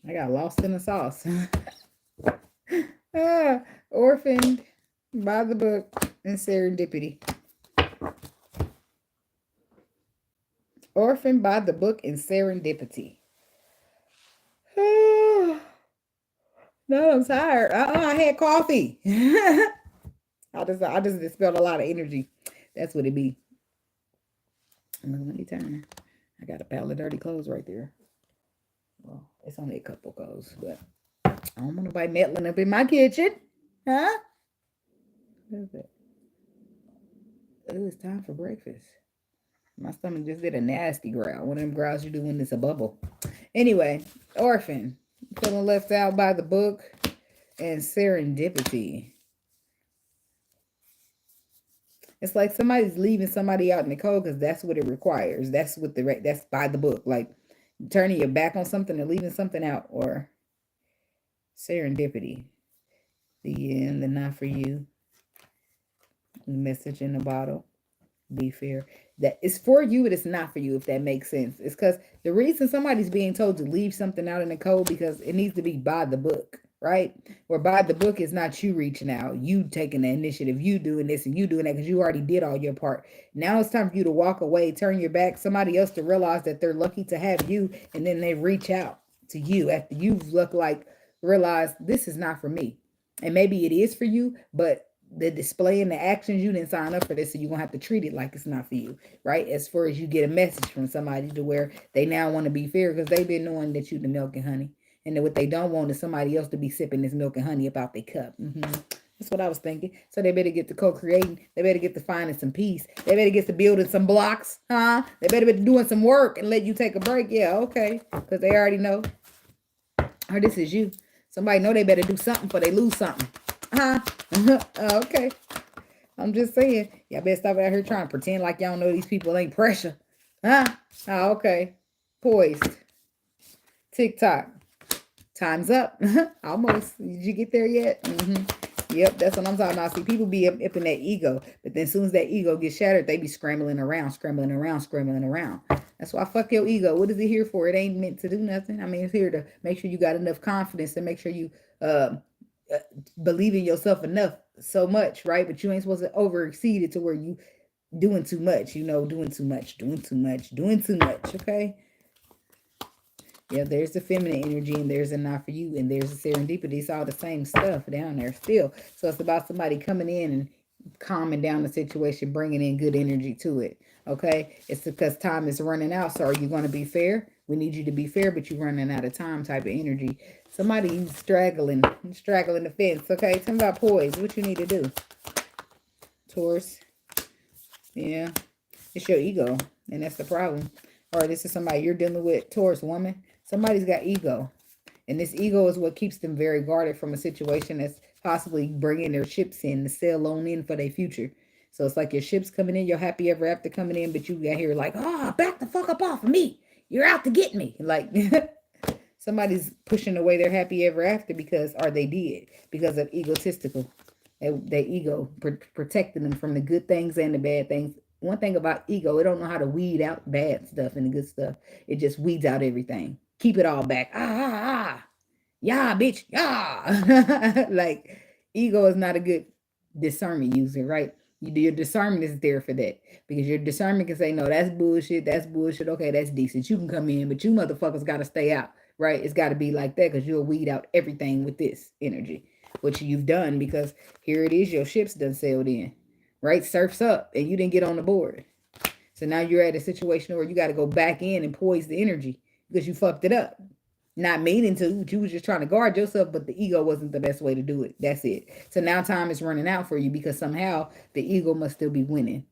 I got lost in the sauce. Orphaned by the book and serendipity. Orphan by the book and serendipity. No, I'm tired. I had coffee. I just dispelled a lot of energy. That's what it be. Let me turn. I got a pile of dirty clothes right there. Well, it's only a couple clothes, but I don't want nobody meddling up in my kitchen. Huh? What is it? Oh, it's time for breakfast. My stomach just did a nasty growl. One of them growls you do when it's a bubble. Anyway, orphan. Feeling left out by the book and serendipity. It's like somebody's leaving somebody out in the cold because that's what it requires. That's what that's by the book. Like turning your back on something and leaving something out, or serendipity. The end, the not for you. The message in the bottle. Be fair. That it's for you, but it's not for you, if that makes sense. It's because the reason somebody's being told to leave something out in the cold because it needs to be by the book, right? Where by the book is not you reaching out, you taking the initiative, you doing this and you doing that because you already did all your part. Now it's time for you to walk away, turn your back, somebody else to realize that they're lucky to have you, and then they reach out to you after you've realized this is not for me. And maybe it is for you, but the display and the actions, you didn't sign up for this, so you're gonna have to treat it like it's not for you, right? As far as you get a message from somebody to where they now want to be fair because they've been knowing that you the milk and honey, and then what they don't want is somebody else to be sipping this milk and honey about their cup. That's what I was thinking. So they better get to co-creating. They better get to finding some peace. They better get to building some blocks, huh? They better be doing some work and let you take a break. Yeah, okay, because they already know. Or this is you. Somebody know they better do something before they lose something. Okay. I'm just saying. Y'all better stop out here trying to pretend like y'all know these people ain't pressure. Okay. Poised. TikTok. Time's up. Almost. Did you get there yet? Yep, that's what I'm talking about. See, people be up in that ego, but then as soon as that ego gets shattered, they be scrambling around. That's why fuck your ego. What is it here for? It ain't meant to do nothing. I mean, it's here to make sure you got enough confidence and make sure you believe in yourself enough so much, right? But you ain't supposed to over exceed it to where you doing too much, doing too much, okay? Yeah, there's the feminine energy, and there's a not for you, and there's the serendipity. It's all the same stuff down there still. So it's about somebody coming in and calming down the situation, bringing in good energy to it, okay? It's because time is running out. So are you going to be fair? We need you to be fair, but you're running out of time type of energy. Somebody's straggling the fence, okay? Tell me about poise. What you need to do? Taurus. Yeah. It's your ego, and that's the problem. Or this is somebody you're dealing with, Taurus woman. Somebody's got ego. And this ego is what keeps them very guarded from a situation that's possibly bringing their ships in to sail on in for their future. So it's like your ship's coming in, your happy ever after coming in, but you got here like, back the fuck up off of me. You're out to get me. Like, somebody's pushing away their happy ever after because of egotistical. Their ego protecting them from the good things and the bad things. One thing about ego, it don't know how to weed out bad stuff and the good stuff. It just weeds out everything. Keep it all back. Yeah, bitch. Yeah. Like, ego is not a good discernment user, right? Your discernment is there for that. Because your discernment can say, no, that's bullshit. Okay, that's decent. You can come in, but you motherfuckers got to stay out, right? It's got to be like that because you'll weed out everything with this energy, which you've done because here it is, your ship's done sailed in, right? Surf's up and you didn't get on the board. So now you're at a situation where you got to go back in and poise the energy because you fucked it up. Not meaning to, you was just trying to guard yourself, but the ego wasn't the best way to do it. That's it. So now time is running out for you because somehow the ego must still be winning.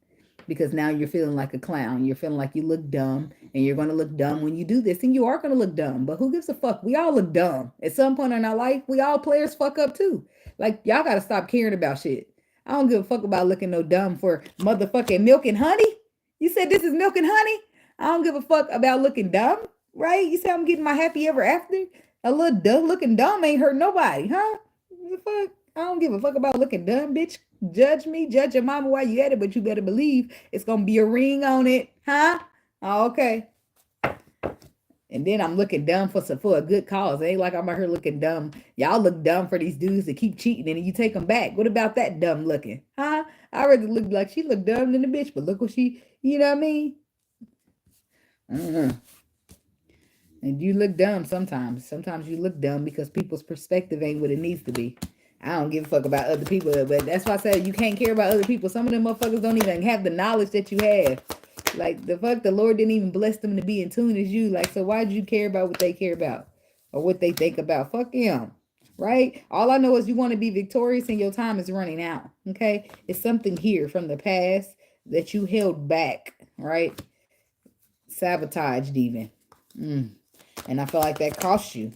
Because now you're feeling like a clown. You're feeling like you look dumb, and you're going to look dumb when you do this, and you are going to look dumb. But who gives a fuck? We all look dumb. At some point in our life, we all players fuck up too. Like, y'all got to stop caring about shit. I don't give a fuck about looking no dumb for motherfucking milk and honey. You said this is milk and honey? I don't give a fuck about looking dumb. Right? You say I'm getting my happy ever after? A little dumb looking dumb ain't hurt nobody, huh? What the fuck? I don't give a fuck about looking dumb, bitch. Judge me, judge your mama while you at it, but you better believe it's gonna be a ring on it, huh? Oh, okay. And then I'm looking dumb for a good cause. It ain't like I'm out here looking dumb. Y'all look dumb for these dudes that keep cheating and you take them back. What about that dumb looking, huh? I rather look like she look dumb than a bitch, but look what she, you know what I mean? And you look dumb sometimes. Sometimes you look dumb because people's perspective ain't what it needs to be. I don't give a fuck about other people, but that's why I said you can't care about other people. Some of them motherfuckers don't even have the knowledge that you have. Like, the fuck, the Lord didn't even bless them to be in tune as you. Like, so why'd you care about what they care about? Or what they think about? Fuck him. Right? All I know is you want to be victorious and your time is running out. Okay? It's something here from the past that you held back. Right? Sabotaged even. And I feel like that cost you.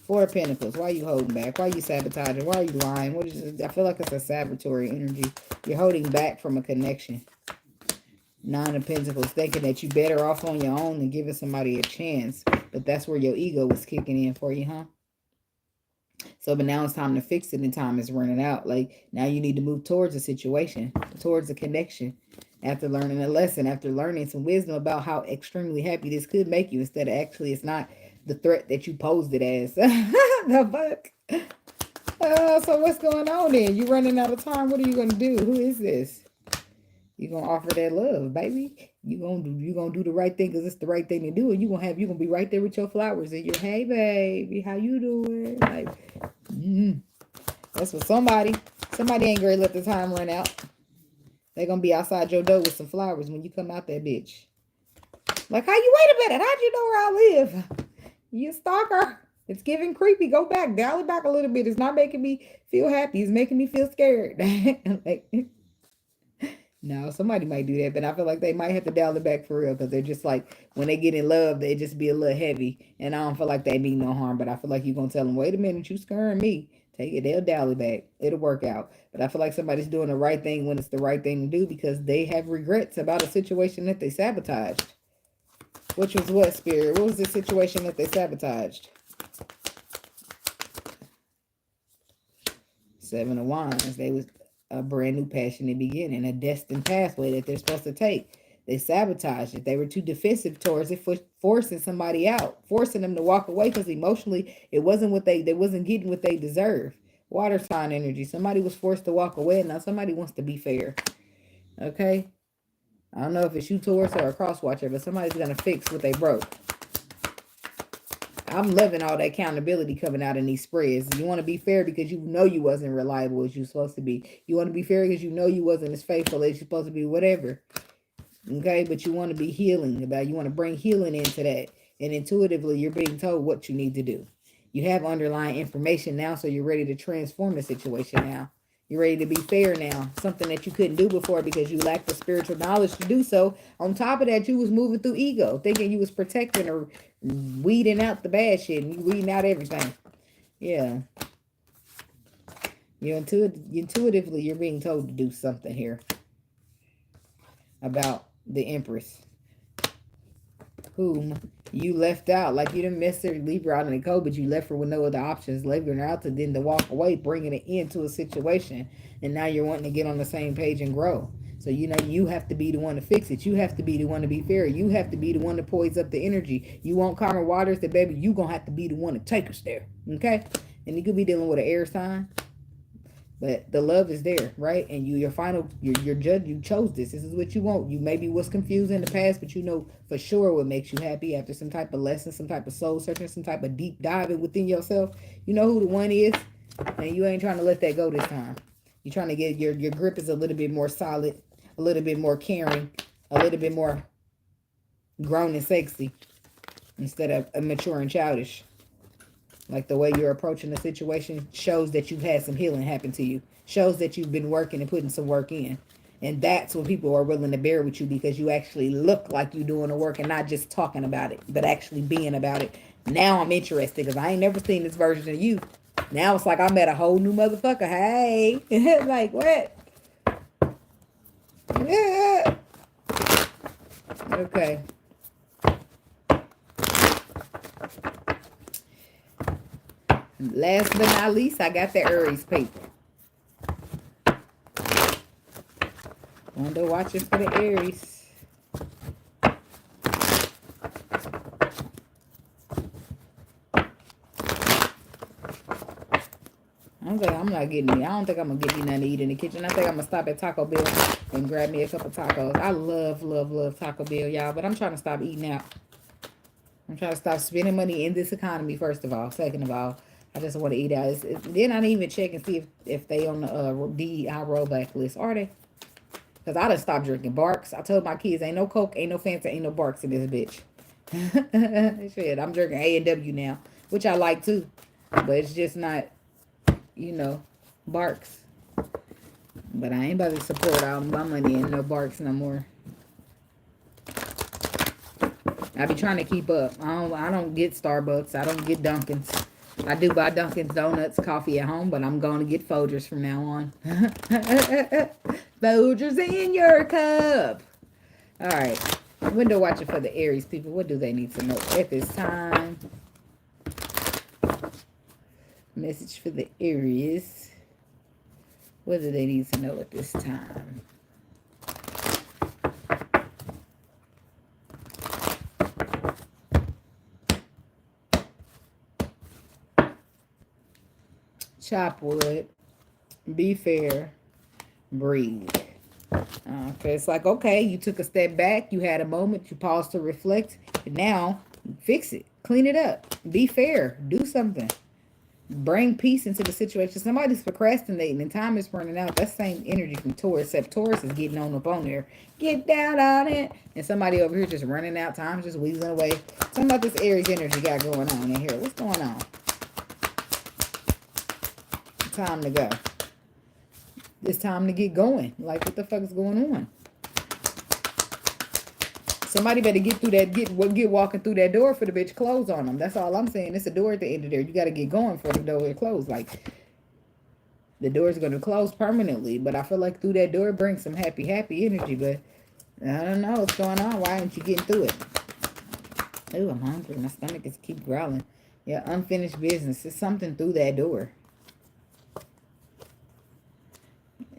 Four of Pentacles. Why are you holding back? Why are you sabotaging? Why are you lying? What is it? I feel like it's a saboteur energy. You're holding back from a connection. Nine of Pentacles, thinking that you're better off on your own than giving somebody a chance. But that's where your ego was kicking in for you, huh? So, but now it's time to fix it and time is running out. Like, now you need to move towards a situation, towards a connection. After learning a lesson, after learning some wisdom about how extremely happy this could make you, instead of actually it's not the threat that you posed it as. The fuck? So what's going on then? You running out of time. What are you going to do? Who is this? You going to offer that love, baby. You gonna do the right thing because it's the right thing to do. And you gonna be right there with your flowers and your, hey, baby, how you doing? Like, that's what somebody ain't gonna let the time run out. They're gonna be outside your door with some flowers when you come out that bitch. Like, how you, wait a minute, how'd you know where I live? You stalker. It's giving creepy. Go back, dial it back a little bit. It's not making me feel happy. It's making me feel scared. Like, no, somebody might do that, but I feel like they might have to dial it back for real, because they're just like, when they get in love, they just be a little heavy, and I don't feel like they mean no harm, but I feel like you're going to tell them, wait a minute, you scaring me. Take it, they'll dial it back. It'll work out. But I feel like somebody's doing the right thing when it's the right thing to do, because they have regrets about a situation that they sabotaged. Which was what, Spirit? What was the situation that they sabotaged? Seven of Wands. They was a brand new passionate beginning, a destined pathway that they're supposed to take. They sabotaged it. They were too defensive towards it, forcing somebody out, forcing them to walk away, because emotionally it wasn't what they wasn't getting what they deserve. Water sign energy. Somebody was forced to walk away, and now somebody wants to be fair. Okay? I don't know if it's you, Taurus, or a cross watcher, but somebody's gonna fix what they broke. I'm loving all the accountability coming out in these spreads. You want to be fair because you know you wasn't reliable as you're supposed to be. You want to be fair because you know you wasn't as faithful as you're supposed to be, whatever. Okay, but you want to be healing about, you want to bring healing into that. And intuitively, you're being told what you need to do. You have underlying information now, so you're ready to transform the situation now. You're ready to be fair now. Something that you couldn't do before because you lacked the spiritual knowledge to do so. On top of that, you was moving through ego, thinking you was protecting or weeding out the bad shit, and you weeding out everything. Yeah. Intuitively, you're being told to do something here about the Empress, whom you left out. Like, you didn't necessarily leave her out in the cold, but you left her with no other options, leaving her out to then to walk away, bringing it into a situation, and now you're wanting to get on the same page and grow. So, you know, you have to be the one to fix it. You have to be the one to be fair. You have to be the one to poise up the energy. You want calmer waters, that baby, you gonna have to be the one to take us there. Okay? And you could be dealing with an air sign, but the love is there, right? And your judge, you chose this. This is what you want. You maybe was confused in the past, but you know for sure what makes you happy after some type of lesson, some type of soul searching, some type of deep diving within yourself. You know who the one is, and you ain't trying to let that go this time. You're trying to get your grip is a little bit more solid, a little bit more caring, a little bit more grown and sexy instead of immature and childish. Like, the way you're approaching the situation shows that you've had some healing happen to you. Shows that you've been working and putting some work in. And that's when people are willing to bear with you, because you actually look like you're doing the work and not just talking about it, but actually being about it. Now I'm interested, because I ain't never seen this version of you. Now it's like I met a whole new motherfucker. Hey. Like, what? Yeah. Okay. Last but not least, I got the Aries paper. Wonder watching for the Aries. I'm not getting me. I don't think I'm going to get me nothing to eat in the kitchen. I think I'm going to stop at Taco Bell and grab me a couple tacos. I love, love, love Taco Bell, y'all. But I'm trying to stop eating out. I'm trying to stop spending money in this economy, first of all. Second of all, I just want to eat out. Then I didn't even check and see if they on the DEI rollback list. Are they? Because I done stopped drinking Barks. I told my kids, ain't no Coke, ain't no Fanta, ain't no Barks in this bitch. Shit, I'm drinking A&W now, which I like too. But it's just not, you know, Barks. But I ain't about to support all my money in no Barks no more. I be trying to keep up. I don't get Starbucks. I don't get Dunkin's. I do buy Dunkin's Donuts, coffee at home, but I'm going to get Folgers from now on. Folgers in your cup. All right. Window watching for the Aries people. What do they need to know at this time? Message for the Aries. What do they need to know at this time? Chop wood. Be fair. Breathe. Okay, it's like, okay, you took a step back. You had a moment. You paused to reflect. And now, fix it. Clean it up. Be fair. Do something. Bring peace into the situation. Somebody's procrastinating and time is running out. That's same energy from Taurus, except Taurus is getting on up on there. Get down on it. And somebody over here just running out. Time's just weaseling away. Something about this Aries energy got going on in here. What's going on? Time to go. It's time to get going. Like, what the fuck is going on? Somebody better get through that, get walking through that door for the bitch close on them. That's all I'm saying. It's a door at the end of there. You got to get going for the door to close. Like, the door is going to close permanently. But I feel like through that door it brings some happy energy. But I don't know what's going on. Why aren't you getting through it? Ooh, I'm hungry. My stomach is keep growling. Yeah, unfinished business. It's something through that door.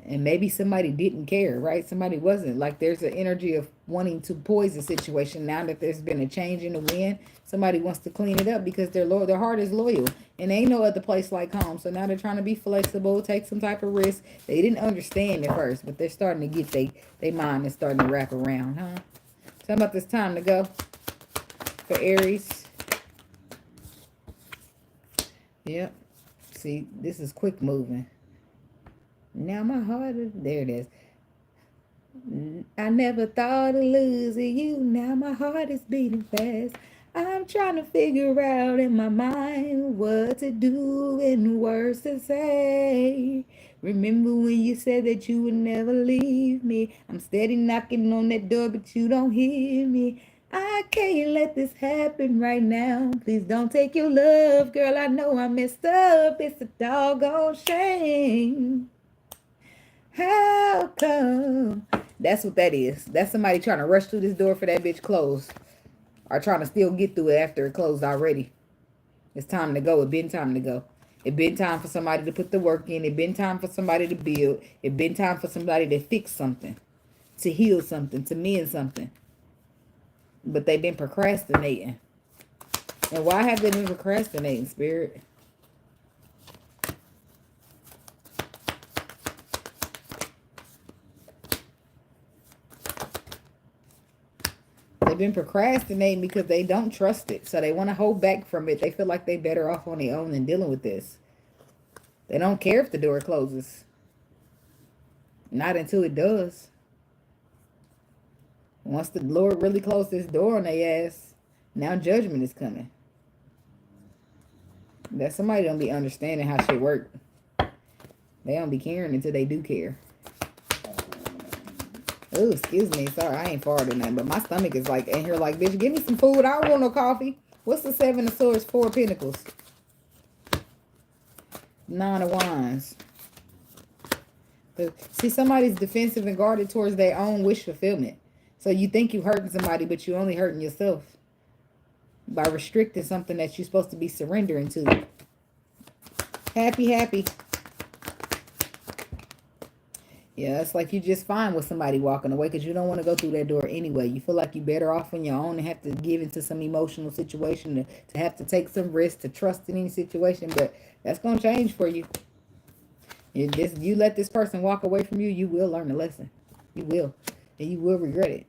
And maybe somebody didn't care, right? Somebody wasn't. Like, there's an energy of wanting to poise the situation. Now that there's been a change in the wind, somebody wants to clean it up because their heart is loyal. And there ain't no other place like home. So now they're trying to be flexible, take some type of risk. They didn't understand at first, but they're starting to get their mind is starting to wrap around, huh? Tell about this time to go for Aries. Yep. See, this is quick moving. Now my heart is, there it is. I never thought of losing you. Now my heart is beating fast. I'm trying to figure out in my mind what to do and words to say. Remember when you said that you would never leave me? I'm steady knocking on that door, but you don't hear me. I can't let this happen right now. Please don't take your love, girl. I know I messed up. It's a doggone shame. How come? That's what that is. That's somebody trying to rush through this door for that bitch closed. Or trying to still get through it after it closed already. It's time to go. It been time to go. It been time for somebody to put the work in. It been time for somebody to build. It been time for somebody to fix something. To heal something. To mend something. But they've been procrastinating. And why have they been procrastinating, Spirit? They've been procrastinating because they don't trust it. So they want to hold back from it. They feel like they're better off on their own than dealing with this. They don't care if the door closes. Not until it does. Once the Lord really closed this door on their ass, now judgment is coming. That somebody don't be understanding how shit work. They don't be caring until they do care. Oh, excuse me. Sorry, I ain't farting nothing. But my stomach is like in here like, bitch, give me some food. I don't want no coffee. What's the 7 of Swords, 4 of Pentacles? 9 of Wands. But see, somebody's defensive and guarded towards their own wish fulfillment. So you think you're hurting somebody, but you're only hurting yourself. By restricting something that you're supposed to be surrendering to. Happy. Yeah, it's like you're just fine with somebody walking away because you don't want to go through that door anyway. You feel like you're better off on your own and have to give into some emotional situation to have to take some risk to trust in any situation. But that's going to change for you. You let this person walk away from you, you will learn a lesson. You will. And you will regret it.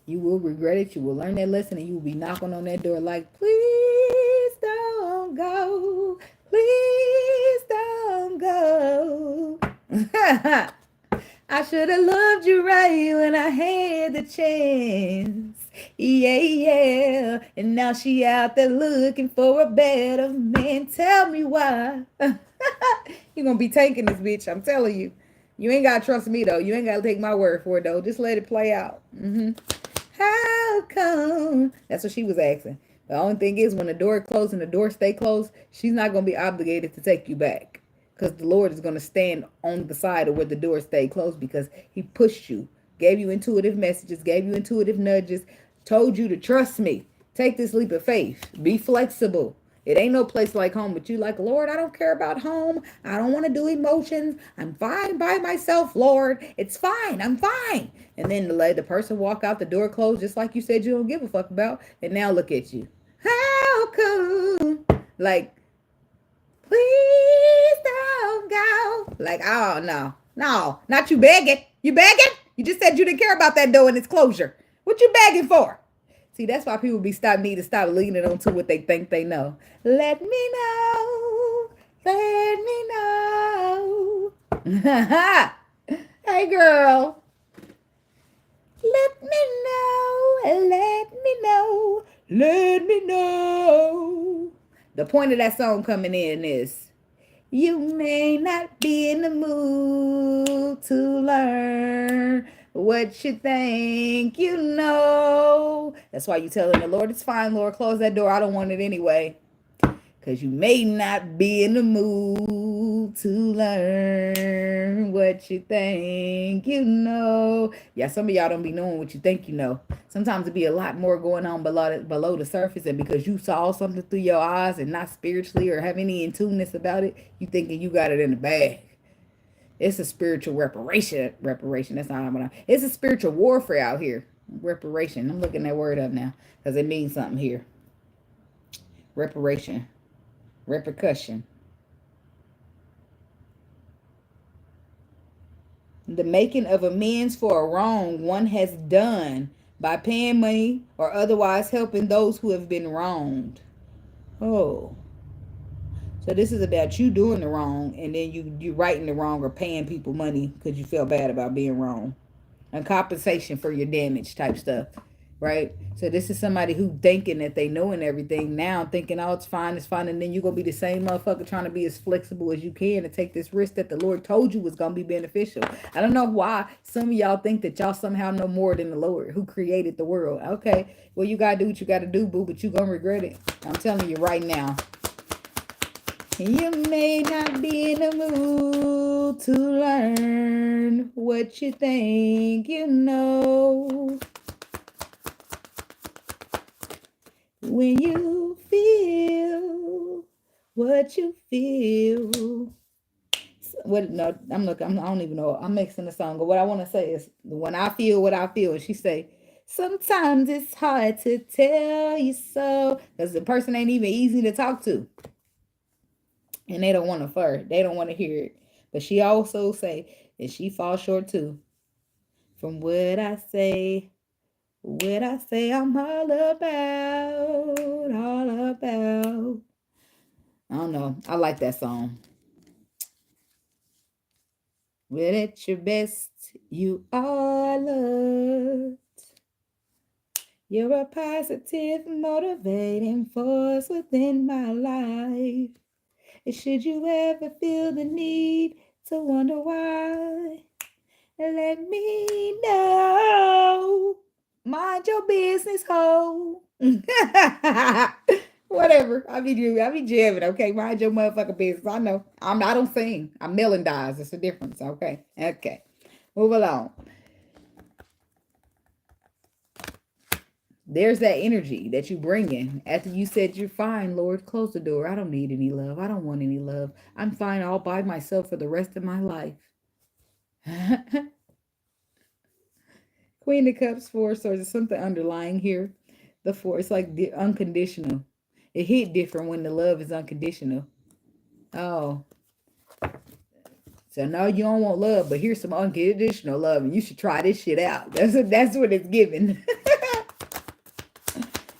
You will regret it. You will learn that lesson and you will be knocking on that door like, please don't go. Please don't go. I should have loved you right when I had the chance. Yeah, yeah. And now she out there looking for a better man. Tell me why. You're going to be tanking this bitch. I'm telling you. You ain't got to trust me, though. You ain't got to take my word for it, though. Just let it play out. How come? That's what she was asking. The only thing is, when the door closed and the door stay closed, she's not going to be obligated to take you back. Because the Lord is going to stand on the side of where the door stayed closed because he pushed you, gave you intuitive messages, gave you intuitive nudges, told you to trust me. Take this leap of faith. Be flexible. It ain't no place like home, but you like, Lord, I don't care about home. I don't want to do emotions. I'm fine by myself, Lord. It's fine. I'm fine. And then the person walk out, the door closed, just like you said you don't give a fuck about. And now look at you. How come? Like, please don't go. Like, oh, no. No, not you begging. You begging? You just said you didn't care about that door and its closure. What you begging for? See, that's why people need to stop leaning onto what they think they know. Let me know. Let me know. Hey, girl. Let me know. Let me know. Let me know. The point of that song coming in is, you may not be in the mood to learn what you think you know. That's why you telling the Lord, it's fine, Lord, close that door. I don't want it anyway. Because you may not be in the mood to learn what you think you know. Yeah, some of y'all don't be knowing what you think you know. Sometimes it be a lot more going on below the surface, and because you saw something through your eyes and not spiritually or have any in-tuneness about it, you thinking you got it in the bag. It's a spiritual reparation. That's not what it's a spiritual warfare out here. Reparation. I'm looking that word up now because it means something here. Reparation. Repercussion. The making of amends for a wrong one has done by paying money or otherwise helping those who have been wronged. Oh. So this is about you doing the wrong and then you righting the wrong or paying people money because you feel bad about being wrong. And compensation for your damage type stuff. Right? So this is somebody who thinking that they knowing everything now, thinking, oh, it's fine, and then you're going to be the same motherfucker trying to be as flexible as you can to take this risk that the Lord told you was going to be beneficial. I don't know why some of y'all think that y'all somehow know more than the Lord who created the world. Okay, well, you got to do what you got to do, boo, but you going to regret it. I'm telling you right now. You may not be in the mood to learn what you think you know. When you feel what you feel. What? No, I'm looking. I don't even know. I'm mixing the song. But what I want to say is, when I feel what I feel, and she say, sometimes it's hard to tell you so, because the person ain't even easy to talk to, and they don't want to flirt. They don't want to hear it. But she also say that she falls short too. From what I say. What I say I'm all about. I don't know. I like that song. Well, at your best, you are loved. You're a positive, motivating force within my life. And should you ever feel the need to wonder why, let me know. Mind your business, ho. Whatever. I be jamming, okay? Mind your motherfucking business. I know. I don't sing. I'm melodize. It's a difference, okay? Okay. Move along. There's that energy that you bring in. After you said you're fine, Lord, close the door. I don't need any love. I don't want any love. I'm fine all by myself for the rest of my life. Queen of Cups, Four of Swords. There's something underlying here. The Four, it's like the unconditional. It hit different when the love is unconditional. Oh. So no, you don't want love, but here's some unconditional love, and you should try this shit out. That's what it's giving.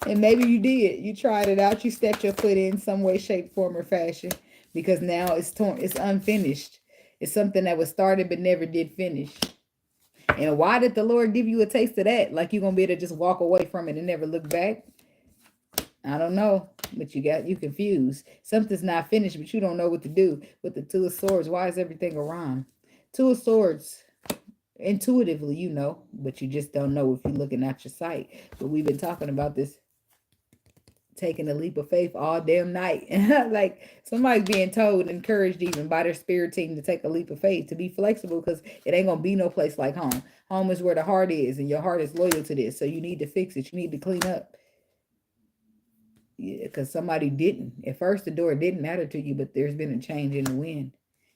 And maybe you did. You tried it out. You stepped your foot in some way, shape, form, or fashion, because now it's torn. It's unfinished. It's something that was started but never did finish. And why did the Lord give you a taste of that? Like you're gonna be able to just walk away from it and never look back? I don't know, but you confused. Something's not finished, but you don't know what to do with the Two of Swords. Why is everything a rhyme? Two of Swords, intuitively, you know, but you just don't know if you're looking at your sight. But we've been talking about this, taking a leap of faith all damn night. Like somebody's being told, encouraged even by their spirit team to take a leap of faith, to be flexible, because it ain't gonna be no place like home. Home is where the heart is, and your heart is loyal to this. So you need to fix it. You need to clean up. Yeah, because somebody didn't. At first, the door didn't matter to you, but there's been a change in the wind.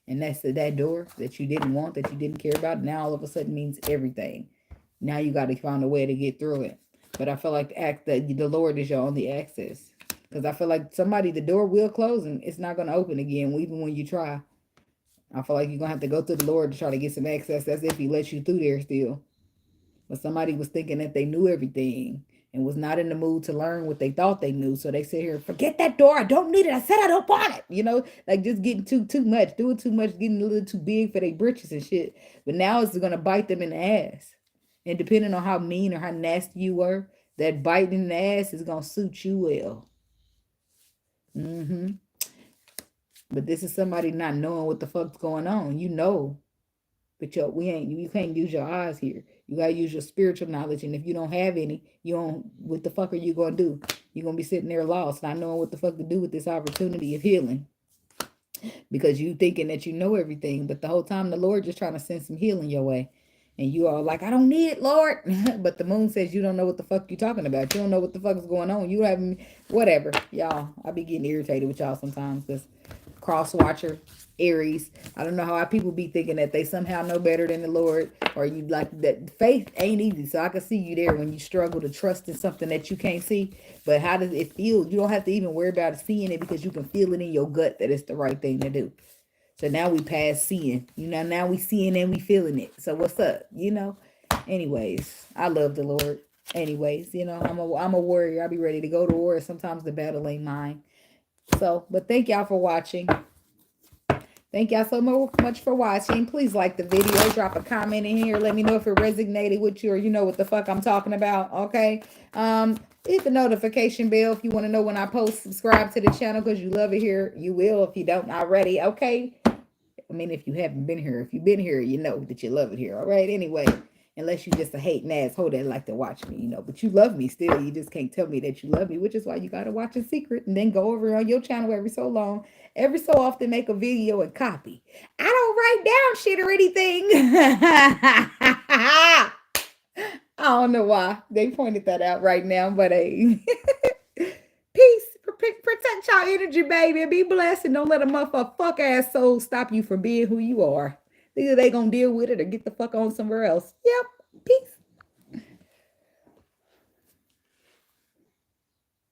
And that's that door that you didn't want, that you didn't care about, now all of a sudden means everything. Now you got to find a way to get through it. But I feel like the Lord is your only access. Because I feel like the door will close and it's not going to open again, even when you try. I feel like you're going to have to go through the Lord to try to get some access. That's if he lets you through there still. But somebody was thinking that they knew everything and was not in the mood to learn what they thought they knew. So they sit here, forget that door. I don't need it. I said I don't want it. You know, like just getting too much, doing too much, getting a little too big for their britches and shit. But now it's going to bite them in the ass. And depending on how mean or how nasty you were, that biting in the ass is going to suit you well. But this is somebody not knowing what the fuck's going on. You know. But you can't use your eyes here. You gotta use your spiritual knowledge. And if you don't have any, what the fuck are you gonna do? You're gonna be sitting there lost, not knowing what the fuck to do with this opportunity of healing. Because you thinking that you know everything, but the whole time the Lord just trying to send some healing your way. And you all like, I don't need it, Lord. But the moon says you don't know what the fuck you're talking about. You don't know what the fuck is going on. You haven't, whatever. Y'all, I be getting irritated with y'all sometimes because cross watcher, Aries. I don't know how people be thinking that they somehow know better than the Lord, or you like that. Faith ain't easy, so I can see you there when you struggle to trust in something that you can't see. But how does it feel? You don't have to even worry about seeing it, because you can feel it in your gut that it's the right thing to do. So now we past seeing, now we seeing and we feeling it. So what's up? Anyways, I love the Lord. Anyways, I'm a warrior. I'll be ready to go to war. Sometimes the battle ain't mine. So, but thank y'all for watching. Thank y'all so much for watching. Please like the video. Drop a comment in here. Let me know if it resonated with you, or you know what the fuck I'm talking about. Okay. Hit the notification bell if you want to know when I post. Subscribe to the channel because you love it here. You will if you don't already. Okay. I mean, if you haven't been here, if you've been here, you know that you love it here. All right. Anyway, unless you just a hating asshole that like to watch me, but you love me still. You just can't tell me that you love me, which is why you got to watch in secret and then go over on your channel every so often, make a video and copy. I don't write down shit or anything. I don't know why they pointed that out right now, but hey, peace. Protect y'all energy, baby. Be blessed, and don't let a motherfucker fuck ass soul stop you from being who you are. Either they gonna deal with it or get the fuck on somewhere else. Yep.